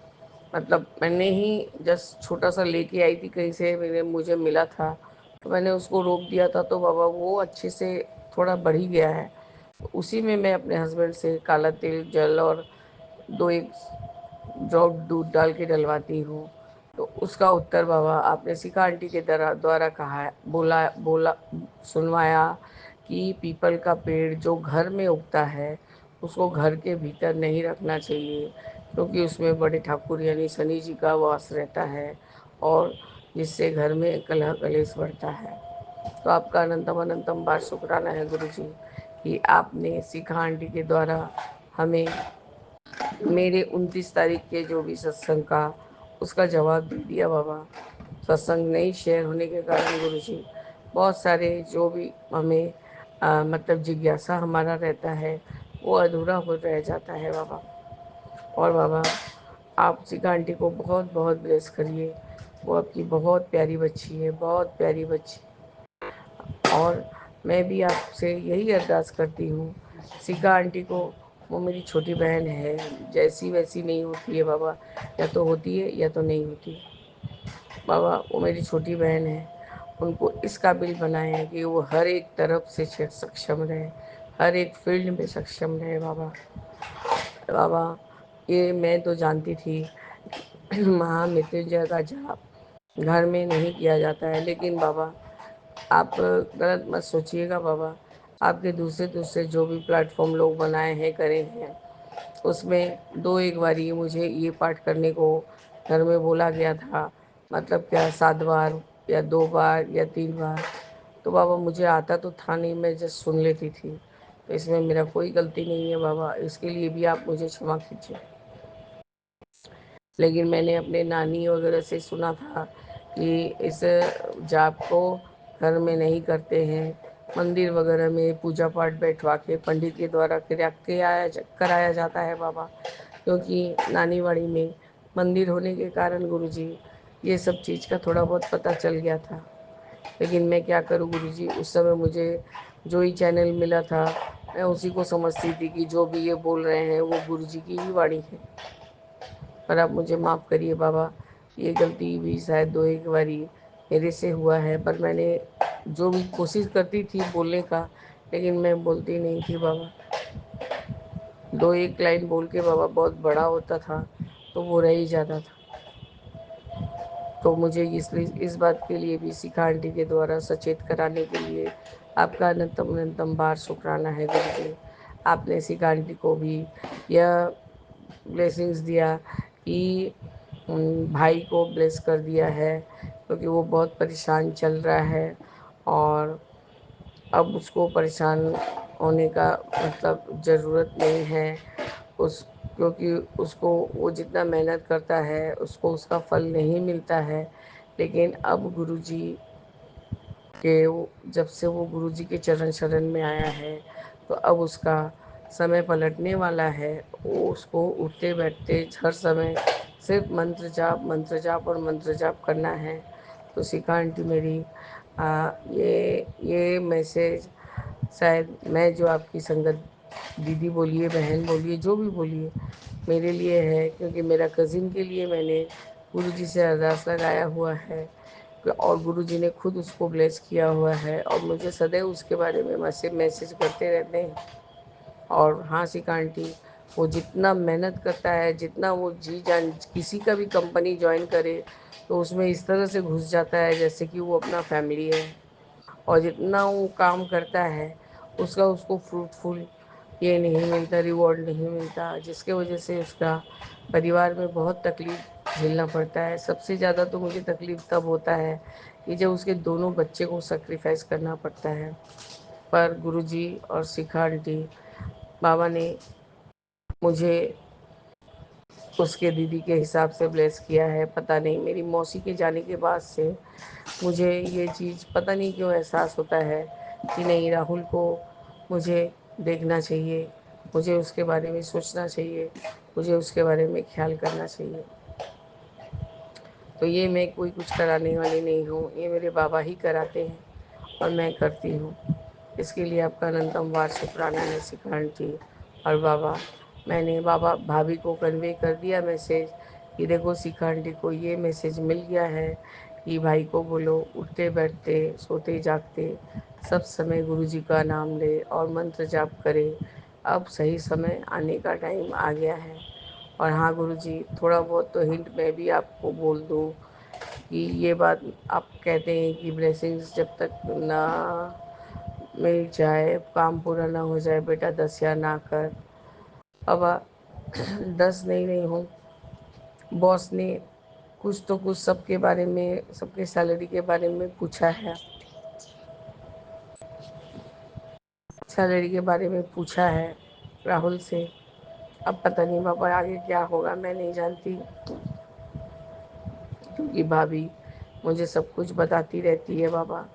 मतलब मैंने ही जस्ट छोटा सा लेके आई थी कहीं से, मुझे मिला था तो मैंने उसको रोप दिया था, तो बाबा वो अच्छे से थोड़ा बढ़ ही गया है। तो उसी में मैं अपने हस्बैंड से काला तिल जल और 2 एक ड्रॉप दूध डाल के डलवाती हूँ। तो उसका उत्तर बाबा आपने शिखा आंटी के द्वारा कहा है, बोला बोला सुनवाया कि पीपल का पेड़ जो घर में उगता है उसको घर के भीतर नहीं रखना चाहिए, क्योंकि उसमें बड़े ठाकुर यानी शनि जी का वास रहता है और जिससे घर में कलह कलेश बढ़ता है। तो आपका अनंतम अनंतम बार शुक्राना है गुरु जी कि आपने शिखा आंटी के द्वारा हमें मेरे 29 तारीख के जो भी सत्संग का उसका जवाब दे दिया बाबा। सत्संग नहीं शेयर होने के कारण गुरु जी बहुत सारे जो भी हमें मतलब जिज्ञासा हमारा रहता है वो अधूरा हो रह जाता है बाबा। और बाबा आप शिखा आंटी को बहुत बहुत ब्लेस करिए, वो आपकी बहुत प्यारी बच्ची है, बहुत प्यारी बच्ची। और मैं भी आपसे यही अरदास करती हूँ, शिखा आंटी को, वो मेरी छोटी बहन है, जैसी वैसी नहीं होती है बाबा, या तो होती है या तो नहीं होती। बाबा वो मेरी छोटी बहन है, उनको इस काबिल बनाएं कि वो हर एक तरफ से सक्षम रहे, हर एक फील्ड में सक्षम रहे बाबा। बाबा ये मैं तो जानती थी महामृत्युंजय का जाप घर में नहीं किया जाता है, लेकिन बाबा आप गलत मत सोचिएगा बाबा। आपके दूसरे दूसरे जो भी प्लेटफॉर्म लोग बनाए हैं करे हैं, उसमें दो एक बारी मुझे ये पाठ करने को घर में बोला गया था। मतलब क्या 7 बार या 2 बार या 3 बार। तो बाबा मुझे आता तो था नहीं, मैं जस्ट सुन लेती थी। तो इसमें मेरा कोई गलती नहीं है बाबा, इसके लिए भी आप मुझे क्षमा कीजिए। लेकिन मैंने अपने नानी वगैरह से सुना था कि इस जाप को घर में नहीं करते हैं, मंदिर वगैरह में पूजा पाठ बैठवा के पंडित के द्वारा कराया जाता है बाबा। क्योंकि नानीवाड़ी में मंदिर होने के कारण गुरुजी ये सब चीज़ का थोड़ा बहुत पता चल गया था। लेकिन मैं क्या करूं गुरुजी, उस समय मुझे जो ही चैनल मिला था मैं उसी को समझती थी कि जो भी ये बोल रहे हैं वो गुरुजी की ही वाणी है। पर आप मुझे माफ़ करिए बाबा, ये गलती भी शायद दो एक बारी मेरे से हुआ है। पर मैंने जो भी कोशिश करती थी बोलने का, लेकिन मैं बोलती नहीं थी बाबा। दो एक लाइन बोल के बाबा बहुत बड़ा होता था तो वो रह ही जाता था। तो मुझे इसलिए इस बात के लिए भी शिखा आंटी के द्वारा सचेत कराने के लिए आपका अनंतम अनंतम बार शुक्राना है गुरु जी। आपने शिखा आंटी को भी यह ब्लेसिंग्स दिया कि भाई को ब्लेस कर दिया है, क्योंकि वो बहुत परेशान चल रहा है। और अब उसको परेशान होने का मतलब ज़रूरत नहीं है उस, क्योंकि उसको वो जितना मेहनत करता है उसको उसका फल नहीं मिलता है। लेकिन अब गुरुजी जब से वो गुरुजी के चरण शरण में आया है तो अब उसका समय पलटने वाला है। वो उसको उठते बैठते हर समय सिर्फ मंत्र जाप और मंत्र जाप करना है। तो शिखा आंटी मेरी ये मैसेज शायद मैं जो आपकी संगत दीदी बोलिए, बहन बोलिए, जो भी बोलिए, मेरे लिए है। क्योंकि मेरा कज़िन के लिए मैंने गुरुजी से अरदास लगाया हुआ है और गुरुजी ने खुद उसको ब्लेस किया हुआ है और मुझे सदैव उसके बारे में मैसेज करते रहते हैं। और हाँ शिखा आंटी, वो जितना मेहनत करता है, जितना वो जी जान किसी का भी कंपनी ज्वाइन करे तो उसमें इस तरह से घुस जाता है जैसे कि वो अपना फैमिली है। और जितना वो काम करता है उसका उसको फ्रूटफुल ये नहीं मिलता, रिवॉर्ड नहीं मिलता, जिसके वजह से उसका परिवार में बहुत तकलीफ झेलना पड़ता है। सबसे ज़्यादा तो मुझे तकलीफ तब होता है कि जब उसके दोनों बच्चे को सेक्रीफाइस करना पड़ता है। पर गुरुजी और शिखा आंटी बाबा ने मुझे उसके दीदी के हिसाब से ब्लेस किया है। पता नहीं मेरी मौसी के जाने के बाद से मुझे ये चीज़ पता नहीं क्यों एहसास होता है कि नहीं, राहुल को मुझे देखना चाहिए, मुझे उसके बारे में सोचना चाहिए, मुझे उसके बारे में ख्याल करना चाहिए। तो ये मैं कोई कुछ कराने वाली नहीं हूँ, ये मेरे बाबा ही कराते हैं और मैं करती हूँ। इसके लिए आपका अनंतम वार शुक्राना है शिखा आंटी और बाबा। मैंने बाबा भाभी को कन्वे कर दिया मैसेज कि देखो शिखा आंटी को ये मैसेज मिल गया है कि भाई को बोलो उठते बैठते सोते जागते सब समय गुरु जी का नाम ले और मंत्र जाप करे। अब सही समय आने का टाइम आ गया है। और हाँ गुरु जी, थोड़ा बहुत तो हिंट मैं भी आपको बोल दूँ कि ये बात आप कहते हैं कि ब्लेसिंग्स जब तक ना मिल जाए, काम पूरा ना हो जाए, बेटा 10 या ना कर। अब 10 नहीं हूँ। बॉस ने कुछ तो कुछ सबके बारे में, सबके सैलरी के बारे में पूछा है, सैलरी के बारे में पूछा है राहुल से। अब पता नहीं बाबा आगे क्या होगा, मैं नहीं जानती। क्योंकि भाभी मुझे सब कुछ बताती रहती है बाबा।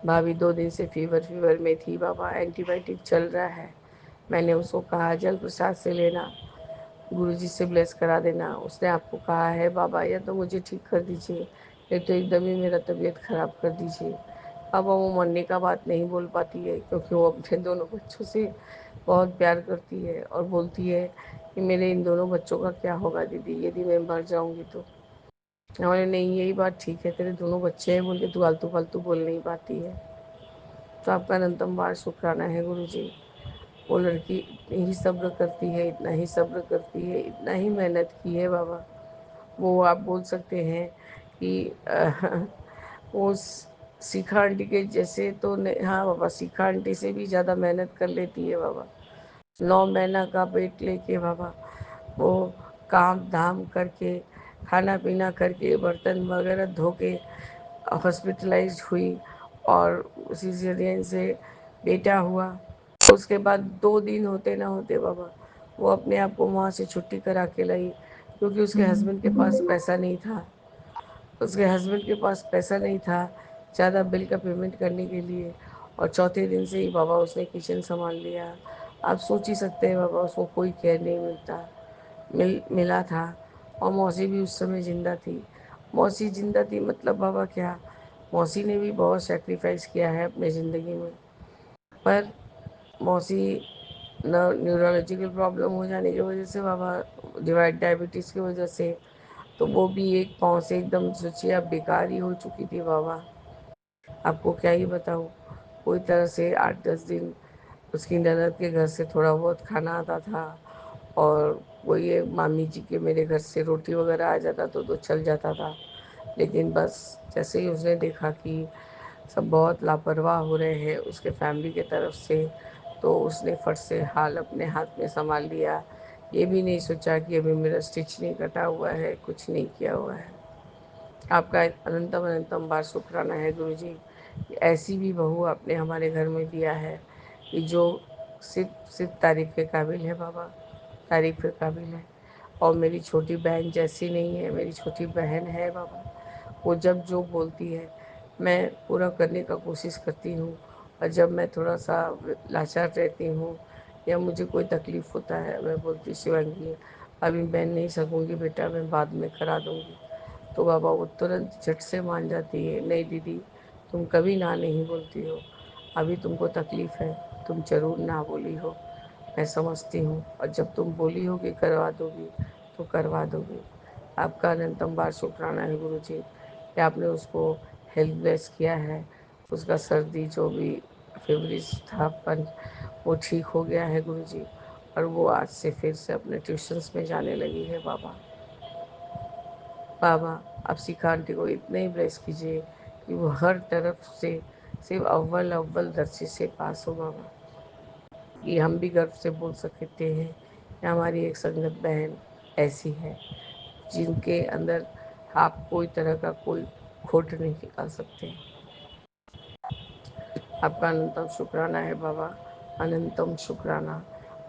भाभी 2 दिन से फीवर में थी बाबा, एंटीबायोटिक चल रहा है। मैंने उसको कहा जल प्रसाद से लेना, गुरुजी से ब्लेस करा देना। उसने आपको कहा है बाबा या तो मुझे ठीक कर दीजिए या तो एकदम ही मेरा तबीयत ख़राब कर दीजिए। अब वो मरने का बात नहीं बोल पाती है क्योंकि वो अपने दोनों बच्चों से बहुत प्यार करती है और बोलती है कि मेरे इन दोनों बच्चों का क्या होगा दीदी यदि मैं मर जाऊंगी तो। हमारे नहीं, यही बात ठीक है, तेरे दोनों बच्चे हैं बोल के तू आलतू फालतू बोल नहीं पाती है। तो आपका अनंतम बार शुक्राना है गुरु जी। वो लड़की इतनी ही सब्र करती है, इतना ही सब्र करती है, इतना ही मेहनत की है बाबा। वो आप बोल सकते हैं कि वो शिखा आंटी के जैसे तो नहीं, हाँ बाबा, शिखा आंटी से भी ज़्यादा मेहनत कर लेती है बाबा। 9 महीना का पेट लेके बाबा वो काम धाम करके, खाना पीना करके, बर्तन वगैरह धो के हॉस्पिटलाइज हुई और सिजेरियन से बेटा हुआ। उसके बाद 2 दिन होते ना होते बाबा वो अपने आप को वहाँ से छुट्टी करा के लाई, क्योंकि उसके हस्बैंड के पास पैसा नहीं था। उसके हस्बैंड के पास पैसा नहीं था ज़्यादा बिल का पेमेंट करने के लिए, और चौथे दिन से ही बाबा उसने किचन संभाल लिया। आप सोच ही सकते हैं बाबा, उसको कोई केयर नहीं मिला था। और मौसी भी उस समय ज़िंदा थी। मौसी ज़िंदा थी मतलब बाबा क्या, मौसी ने भी बहुत सेक्रीफाइस किया है अपने ज़िंदगी में। पर मौसी न्यूरोलॉजिकल प्रॉब्लम हो जाने की वजह से बाबा, डिवाइड डायबिटीज़ की वजह से, तो वो भी एक पाँव से एकदम सोचिए आप बेकार ही हो चुकी थी बाबा। आपको क्या ही बताऊँ, कोई तरह से 8-10 दिन उसकी ननद के घर से थोड़ा बहुत खाना आता था, और वही एक मामी जी के मेरे घर से रोटी वगैरह आ जाता तो चल जाता था। लेकिन बस जैसे ही उसने देखा कि सब बहुत लापरवाह हो रहे हैं उसके फैमिली के तरफ से, तो उसने फट से हाल अपने हाथ में संभाल लिया। ये भी नहीं सोचा कि अभी मेरा स्टिच नहीं कटा हुआ है, कुछ नहीं किया हुआ है। आपका अनंतम अनंतम बार शुक्राना है गुरुजी कि ऐसी भी बहू आपने हमारे घर में दिया है कि जो सिर्फ सिर्फ तारीफ़ के काबिल है बाबा, तारीफ़ के काबिल है। और मेरी छोटी बहन जैसी नहीं है, मेरी छोटी बहन है बाबा। वो जब जो बोलती है मैं पूरा करने का कोशिश करती हूँ, और जब मैं थोड़ा सा लाचार रहती हूँ या मुझे कोई तकलीफ़ होता है, मैं बोलती शिवांगी अभी मैं नहीं सकूँगी बेटा, मैं बाद में करा दूँगी। तो बाबा वो तुरंत झट से मान जाती है, नहीं दीदी तुम कभी ना नहीं बोलती हो, अभी तुमको तकलीफ़ है, तुम ज़रूर ना बोली हो, मैं समझती हूँ, और जब तुम बोली हो कि करवा दोगी तो करवा दोगी। आपका अनंतम बार शुक्राना है गुरु जी कि आपने उसको हेल्पलेस किया है। उसका सर्दी जो भी फेवरिज था पन वो ठीक हो गया है गुरु जी, और वो आज से फिर से अपने ट्यूशन्स में जाने लगी है बाबा। बाबा आप शिखा आंटी को इतने ही ब्लेस कीजिए कि वो हर तरफ से सिर्फ अव्वल अव्वल दर्जे से पास हो बाबा, कि हम भी गर्व से बोल सकते हैं कि हमारी एक संगत बहन ऐसी है जिनके अंदर आप कोई तरह का कोई खोट नहीं निकाल सकते। आपका अनंतम शुक्राना है बाबा, अनंतम शुक्राना।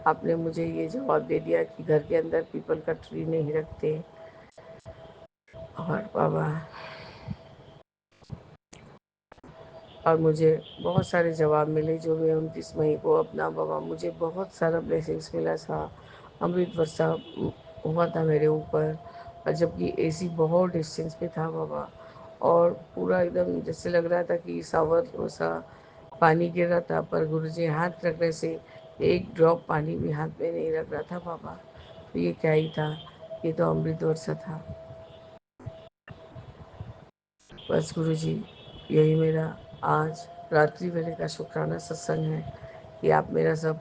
आपने मुझे ये जवाब दे दिया कि घर के अंदर पीपल का ट्री नहीं रखते। और बाबा, और मुझे बहुत सारे जवाब मिले जो मैं 29 मई को अपना बाबा, मुझे बहुत सारा ब्लेसिंग्स मिला था। अमृत वर्षा हुआ था मेरे ऊपर, और जबकि एसी बहुत डिस्टेंस पे था बाबा, और पूरा एकदम जैसे लग रहा था कि सावर सा पानी गिर रहा था, पर गुरुजी हाथ रखने से एक ड्रॉप पानी भी हाथ में नहीं रख रहा था बाबा। तो ये क्या ही था, ये तो अमृत वर्षा था। बस गुरुजी, यही मेरा आज रात्रि वेले का शुक्राना सत्संग है कि आप मेरा सब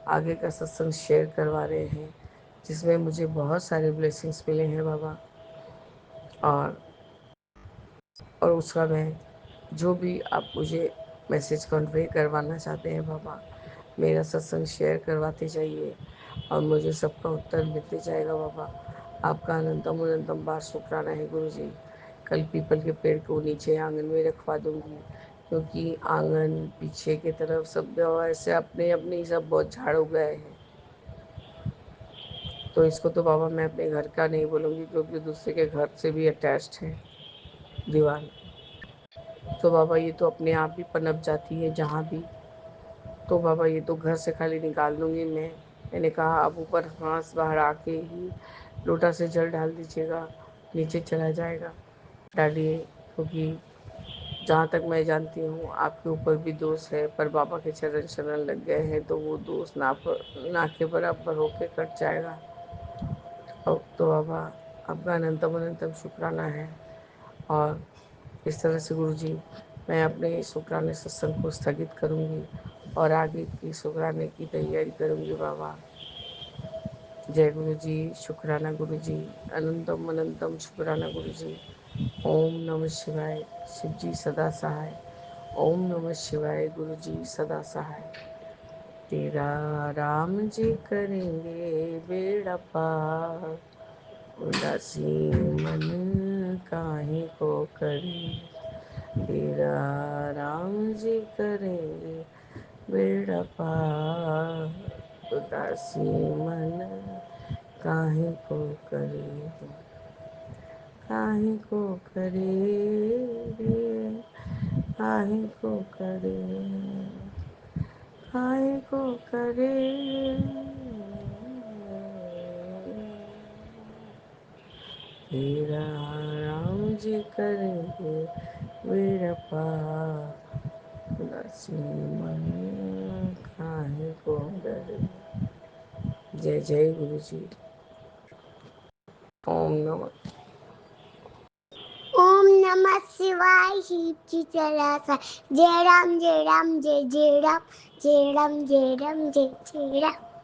आगे का सत्संग शेयर करवा रहे हैं, जिसमें मुझे बहुत सारे ब्लेसिंग्स मिले हैं बाबा। और उसका मैं जो भी आप मुझे मैसेज कन्वे करवाना चाहते हैं बाबा, मेरा सत्संग शेयर करवाते जाइए और मुझे सबका उत्तर मिलते जाएगा बाबा। आपका अनंतम अनंतम बार शुक्राना है गुरु जी। कल पीपल के पेड़ को नीचे आंगन में रखवा दूंगी, क्योंकि आंगन पीछे की तरफ सब ऐसे अपने अपने ही सब बहुत झाड़ हो गए हैं। तो इसको तो बाबा मैं अपने घर का नहीं बोलूँगी, क्योंकि दूसरे के घर से भी अटैच्ड है दीवार। तो बाबा ये तो अपने आप ही पनप जाती है जहाँ भी। तो बाबा ये तो घर से खाली निकाल दूंगी मैं। मैंने कहा अब ऊपर हाथ बाहर आके ही लोटा से जल डाल दीजिएगा, नीचे चला जाएगा, डालिए, क्योंकि जहाँ तक मैं जानती हूँ आपके ऊपर भी दोष है, पर बाबा के चरण शरण लग गए हैं तो वो दोष ना के बराबर होके कट जाएगा। अब तो बाबा आपका अनंतम अनंतम शुक्राना है। और इस तरह से गुरुजी मैं अपने शुक्राने सत्संग को स्थगित करूँगी और आगे की शुक्राने की तैयारी करूँगी बाबा। जय गुरु जी, शुक्राना गुरु जी, अनंतम अनंतम शुक्राना गुरु जी। ओम नमः शिवाय। शिव जी सदा सहाय। ओम नमः शिवाय। गुरु जी सदा सहाय। तेरा राम जी करेंगे बेड़ा पार, उदासी मन काहे को करे। तेरा राम जी करेंगे बेड़ा पार, उदासी मन काहे को करे। काहे को करे रे, काहे को करे, काहे को करे। तेरा राम जी करेंगे बेड़ा पार, उदासी मन काहे को डरे। जय जय गुरु जी। ओम नमः। ओम नमः शिवाय। शिव जी चला जय राम जय राम जय जय राम, जय राम जय राम जय जय राम।